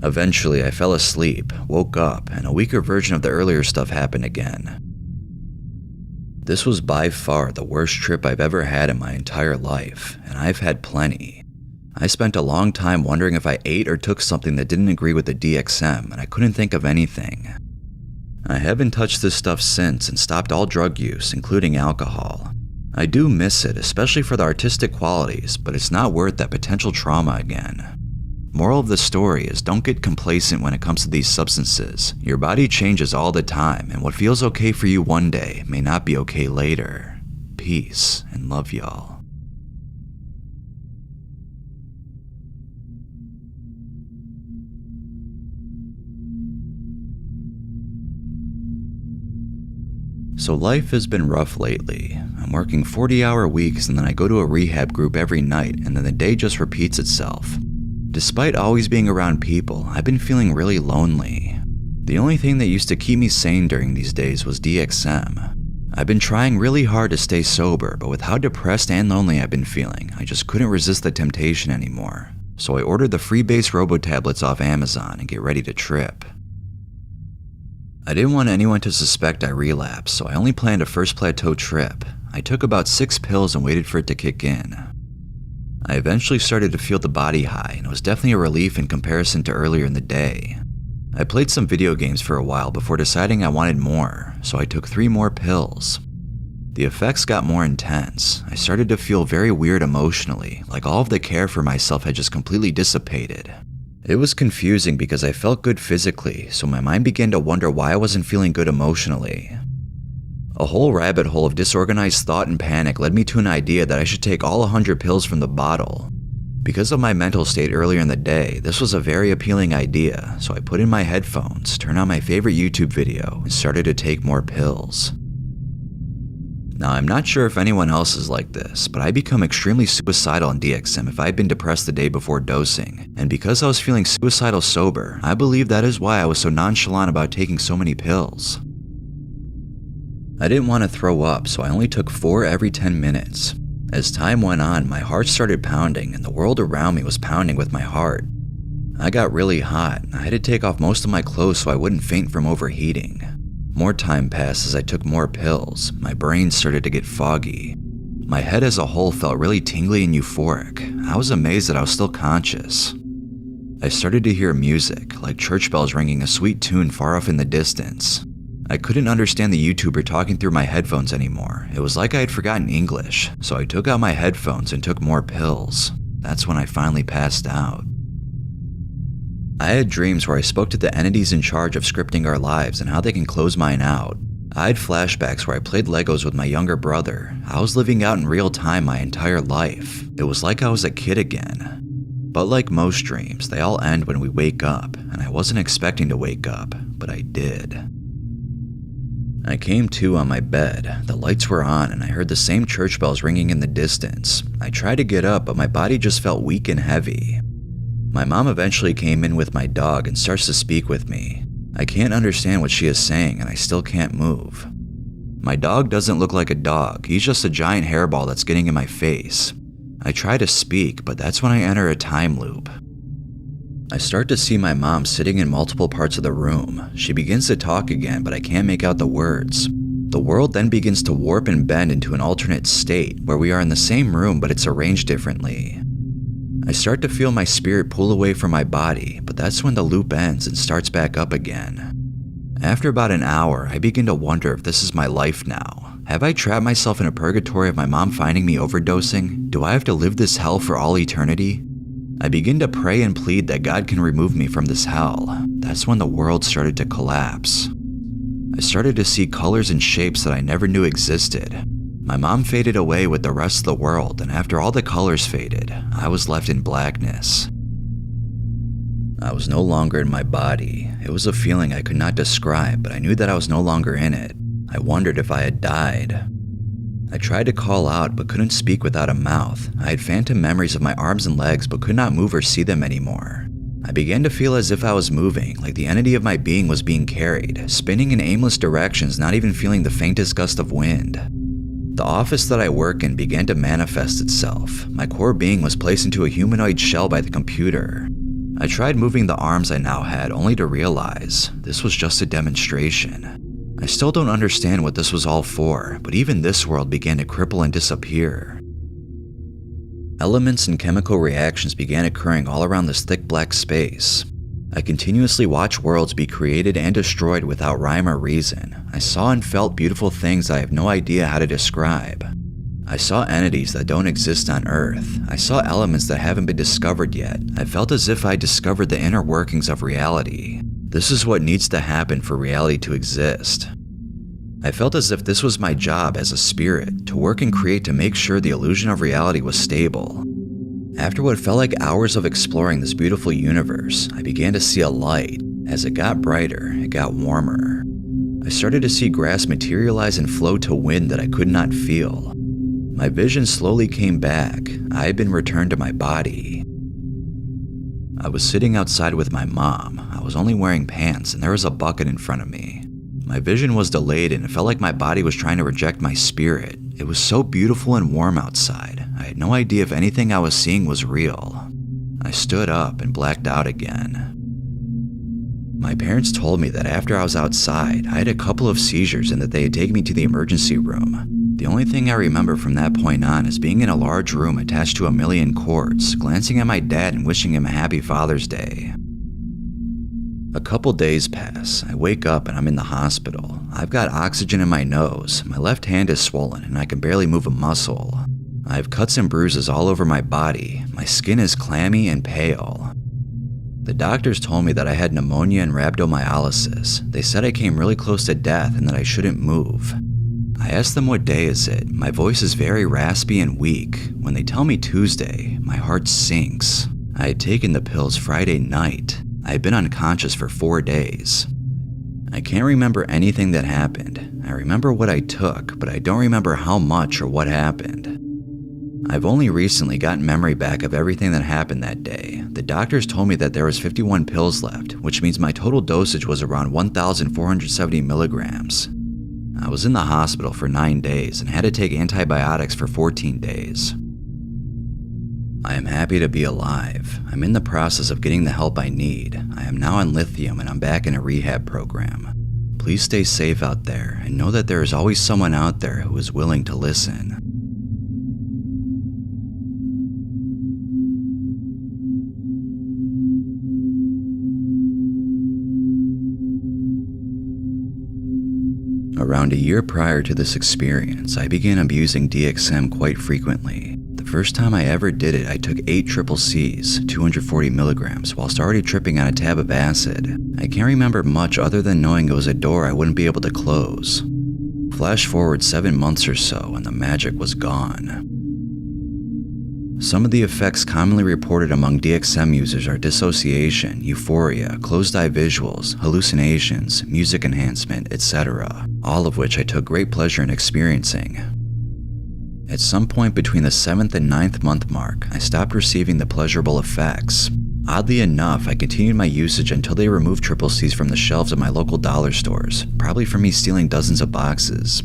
Eventually I fell asleep, woke up, and a weaker version of the earlier stuff happened again. This was by far the worst trip I've ever had in my entire life, and I've had plenty. I spent a long time wondering if I ate or took something that didn't agree with the DXM, and I couldn't think of anything. I haven't touched this stuff since and stopped all drug use, including alcohol. I do miss it, especially for the artistic qualities, but it's not worth that potential trauma again. Moral of the story is don't get complacent when it comes to these substances. Your body changes all the time, and what feels okay for you one day may not be okay later. Peace and love, y'all. So life has been rough lately. I'm working 40-hour weeks and then I go to a rehab group every night and then the day just repeats itself. Despite always being around people, I've been feeling really lonely. The only thing that used to keep me sane during these days was DXM. I've been trying really hard to stay sober, but with how depressed and lonely I've been feeling, I just couldn't resist the temptation anymore. So I ordered the free base robo tablets off Amazon and get ready to trip. I didn't want anyone to suspect I relapsed, so I only planned a first plateau trip. I took about 6 pills and waited for it to kick in. I eventually started to feel the body high, and it was definitely a relief in comparison to earlier in the day. I played some video games for a while before deciding I wanted more, so I took 3 more pills. The effects got more intense. I started to feel very weird emotionally, like all of the care for myself had just completely dissipated. It was confusing because I felt good physically, so my mind began to wonder why I wasn't feeling good emotionally. A whole rabbit hole of disorganized thought and panic led me to an idea that I should take all 100 pills from the bottle. Because of my mental state earlier in the day, this was a very appealing idea, so I put in my headphones, turned on my favorite YouTube video, and started to take more pills. Now, I'm not sure if anyone else is like this, but I become extremely suicidal in DXM if I'd been depressed the day before dosing, and because I was feeling suicidal sober, I believe that is why I was so nonchalant about taking so many pills. I didn't want to throw up, so I only took 4 every 10 minutes. As time went on, my heart started pounding, and the world around me was pounding with my heart. I got really hot, and I had to take off most of my clothes so I wouldn't faint from overheating. More time passed as I took more pills. My brain started to get foggy. My head as a whole felt really tingly and euphoric. I was amazed that I was still conscious. I started to hear music, like church bells ringing a sweet tune far off in the distance. I couldn't understand the YouTuber talking through my headphones anymore. It was like I had forgotten English, so I took out my headphones and took more pills. That's when I finally passed out. I had dreams where I spoke to the entities in charge of scripting our lives and how they can close mine out. I had flashbacks where I played Legos with my younger brother. I was living out in real time my entire life. It was like I was a kid again. But like most dreams, they all end when we wake up, and I wasn't expecting to wake up, but I did. I came to on my bed. The lights were on and I heard the same church bells ringing in the distance. I tried to get up, but my body just felt weak and heavy. My mom eventually came in with my dog and starts to speak with me. I can't understand what she is saying and I still can't move. My dog doesn't look like a dog, he's just a giant hairball that's getting in my face. I try to speak, but that's when I enter a time loop. I start to see my mom sitting in multiple parts of the room. She begins to talk again, but I can't make out the words. The world then begins to warp and bend into an alternate state where we are in the same room, but it's arranged differently. I start to feel my spirit pull away from my body, but that's when the loop ends and starts back up again. After about an hour, I begin to wonder if this is my life now. Have I trapped myself in a purgatory of my mom finding me overdosing? Do I have to live this hell for all eternity? I begin to pray and plead that God can remove me from this hell. That's when the world started to collapse. I started to see colors and shapes that I never knew existed. My mom faded away with the rest of the world, and after all the colors faded, I was left in blackness. I was no longer in my body. It was a feeling I could not describe, but I knew that I was no longer in it. I wondered if I had died. I tried to call out but couldn't speak without a mouth. I had phantom memories of my arms and legs but could not move or see them anymore. I began to feel as if I was moving, like the entity of my being was being carried, spinning in aimless directions, not even feeling the faintest gust of wind. The office that I work in began to manifest itself. My core being was placed into a humanoid shell by the computer. I tried moving the arms I now had only to realize this was just a demonstration. I still don't understand what this was all for, but even this world began to cripple and disappear. Elements and chemical reactions began occurring all around this thick black space. I continuously watched worlds be created and destroyed without rhyme or reason. I saw and felt beautiful things I have no idea how to describe. I saw entities that don't exist on Earth. I saw elements that haven't been discovered yet. I felt as if I discovered the inner workings of reality. This is what needs to happen for reality to exist. I felt as if this was my job as a spirit, to work and create to make sure the illusion of reality was stable. After what felt like hours of exploring this beautiful universe, I began to see a light. As it got brighter, it got warmer. I started to see grass materialize and flow to wind that I could not feel. My vision slowly came back. I had been returned to my body. I was sitting outside with my mom. I was only wearing pants and there was a bucket in front of me. My vision was delayed and it felt like my body was trying to reject my spirit. It was so beautiful and warm outside. I had no idea if anything I was seeing was real. I stood up and blacked out again. My parents told me that after I was outside, I had a couple of seizures and that they had taken me to the emergency room. The only thing I remember from that point on is being in a large room attached to a million cords, glancing at my dad and wishing him a happy Father's Day. A couple days pass. I wake up and I'm in the hospital. I've got oxygen in my nose. My left hand is swollen and I can barely move a muscle. I have cuts and bruises all over my body. My skin is clammy and pale. The doctors told me that I had pneumonia and rhabdomyolysis. They said I came really close to death and that I shouldn't move. I asked them what day is it. My voice is very raspy and weak. When they tell me Tuesday, my heart sinks. I had taken the pills Friday night. I had been unconscious for 4 days. I can't remember anything that happened. I remember what I took, but I don't remember how much or what happened. I've only recently gotten memory back of everything that happened that day. The doctors told me that there was 51 pills left, which means my total dosage was around 1,470 milligrams. I was in the hospital for 9 days and had to take antibiotics for 14 days. I am happy to be alive. I'm in the process of getting the help I need. I am now on lithium and I'm back in a rehab program. Please stay safe out there and know that there is always someone out there who is willing to listen. Around a year prior to this experience, I began abusing DXM quite frequently. The first time I ever did it, I took 8 triple Cs, 240 milligrams, whilst already tripping on a tab of acid. I can't remember much other than knowing it was a door I wouldn't be able to close. Flash forward 7 months or so, and the magic was gone. Some of the effects commonly reported among DXM users are dissociation, euphoria, closed-eye visuals, hallucinations, music enhancement, etc., all of which I took great pleasure in experiencing. At some point between the 7th and 9th month mark, I stopped receiving the pleasurable effects. Oddly enough, I continued my usage until they removed Triple C's from the shelves of my local dollar stores, probably from me stealing dozens of boxes.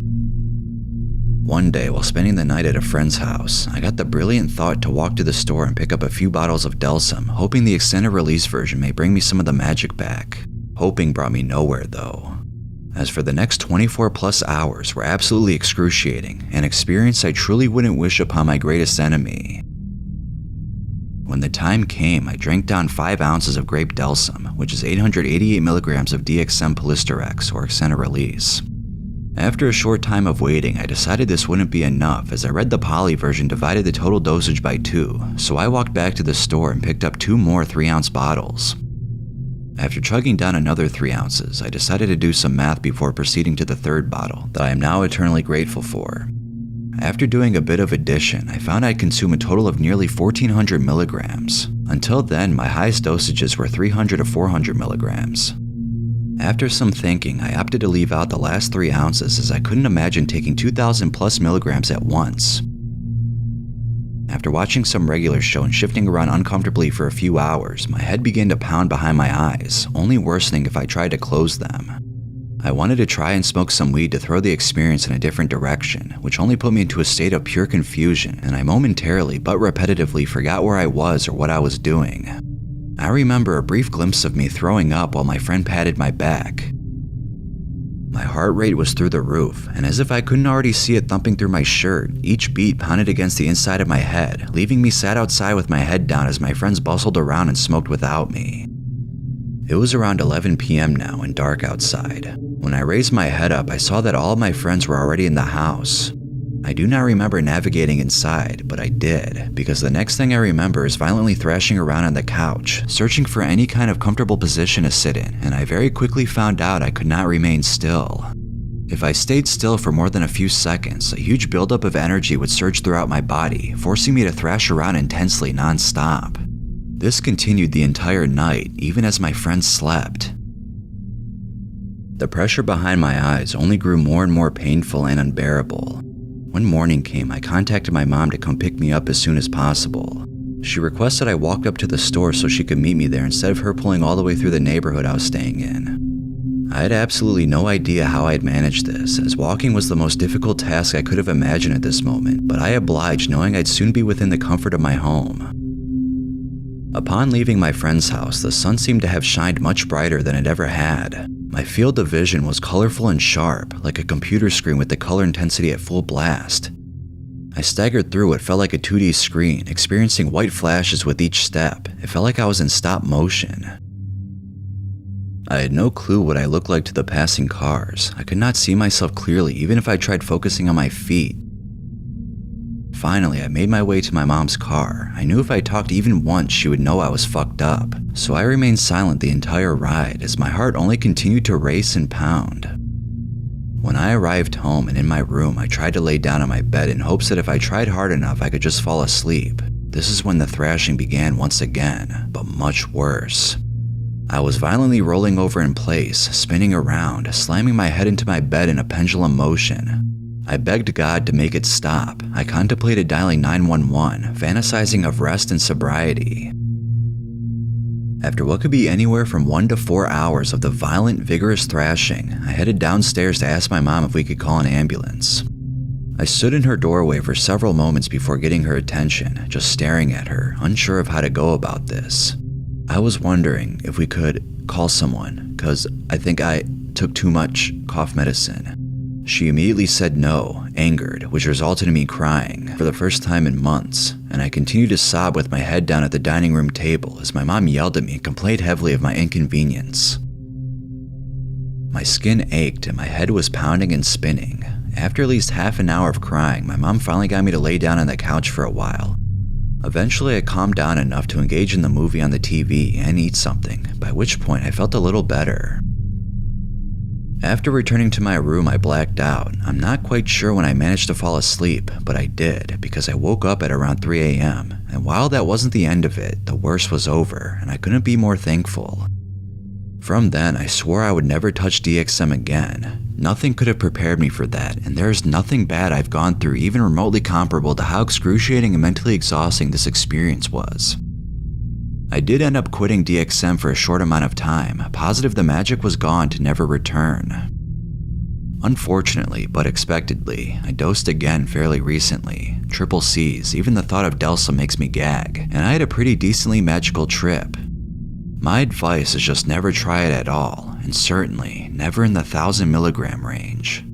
One day, while spending the night at a friend's house, I got the brilliant thought to walk to the store and pick up a few bottles of Delsum, hoping the extended release version may bring me some of the magic back. Hoping brought me nowhere, though. As for the next 24 plus hours were absolutely excruciating, an experience I truly wouldn't wish upon my greatest enemy. When the time came, I drank down 5 ounces of grape Delsum, which is 888 milligrams of DXM Polysterex or extended release. After a short time of waiting, I decided this wouldn't be enough as I read the poly version divided the total dosage by 2, so I walked back to the store and picked up 2 more 3-ounce bottles. After chugging down another 3 ounces, I decided to do some math before proceeding to the 3rd bottle that I am now eternally grateful for. After doing a bit of addition, I found I'd consume a total of nearly 1,400 milligrams. Until then, my highest dosages were 300 to 400 milligrams. After some thinking, I opted to leave out the last 3 ounces as I couldn't imagine taking 2,000 plus milligrams at once. After watching some regular show and shifting around uncomfortably for a few hours, my head began to pound behind my eyes, only worsening if I tried to close them. I wanted to try and smoke some weed to throw the experience in a different direction, which only put me into a state of pure confusion, and I momentarily but repetitively forgot where I was or what I was doing. I remember a brief glimpse of me throwing up while my friend patted my back. My heart rate was through the roof, and as if I couldn't already see it thumping through my shirt, each beat pounded against the inside of my head, leaving me sat outside with my head down as my friends bustled around and smoked without me. It was around 11 p.m. now and dark outside. When I raised my head up, I saw that all of my friends were already in the house. I do not remember navigating inside, but I did, because the next thing I remember is violently thrashing around on the couch, searching for any kind of comfortable position to sit in, and I very quickly found out I could not remain still. If I stayed still for more than a few seconds, a huge buildup of energy would surge throughout my body, forcing me to thrash around intensely non-stop. This continued the entire night, even as my friends slept. The pressure behind my eyes only grew more and more painful and unbearable. When morning came, I contacted my mom to come pick me up as soon as possible. She requested I walk up to the store so she could meet me there instead of her pulling all the way through the neighborhood I was staying in. I had absolutely no idea how I'd manage this, as walking was the most difficult task I could have imagined at this moment, but I obliged knowing I'd soon be within the comfort of my home. Upon leaving my friend's house, the sun seemed to have shined much brighter than it ever had. My field of vision was colorful and sharp, like a computer screen with the color intensity at full blast. I staggered through what felt like a 2D screen, experiencing white flashes with each step. It felt like I was in stop motion. I had no clue what I looked like to the passing cars. I could not see myself clearly even if I tried focusing on my feet. Finally, I made my way to my mom's car. I knew if I talked even once, she would know I was fucked up. So I remained silent the entire ride as my heart only continued to race and pound. When I arrived home and in my room, I tried to lay down on my bed in hopes that if I tried hard enough, I could just fall asleep. This is when the thrashing began once again, but much worse. I was violently rolling over in place, spinning around, slamming my head into my bed in a pendulum motion. I begged God to make it stop. I contemplated dialing 911, fantasizing of rest and sobriety. After what could be anywhere from 1 to 4 hours of the violent, vigorous thrashing, I headed downstairs to ask my mom if we could call an ambulance. I stood in her doorway for several moments before getting her attention, just staring at her, unsure of how to go about this. I was wondering if we could call someone, cause I think I took too much cough medicine. She immediately said no, angered, which resulted in me crying for the first time in months, and I continued to sob with my head down at the dining room table as my mom yelled at me and complained heavily of my inconvenience. My skin ached and my head was pounding and spinning. After at least half an hour of crying, my mom finally got me to lay down on the couch for a while. Eventually, I calmed down enough to engage in the movie on the TV and eat something, by which point I felt a little better. After returning to my room, I blacked out. I'm not quite sure when I managed to fall asleep, but I did because I woke up at around 3 a.m. And while that wasn't the end of it, the worst was over, and I couldn't be more thankful. From then, I swore I would never touch DXM again. Nothing could have prepared me for that, and there's nothing bad I've gone through even remotely comparable to how excruciating and mentally exhausting this experience was. I did end up quitting DXM for a short amount of time, positive the magic was gone to never return. Unfortunately, but expectedly, I dosed again fairly recently. Triple C's, even the thought of Delsa makes me gag, and I had a pretty decently magical trip. My advice is just never try it at all, and certainly never in the 1,000 milligram range.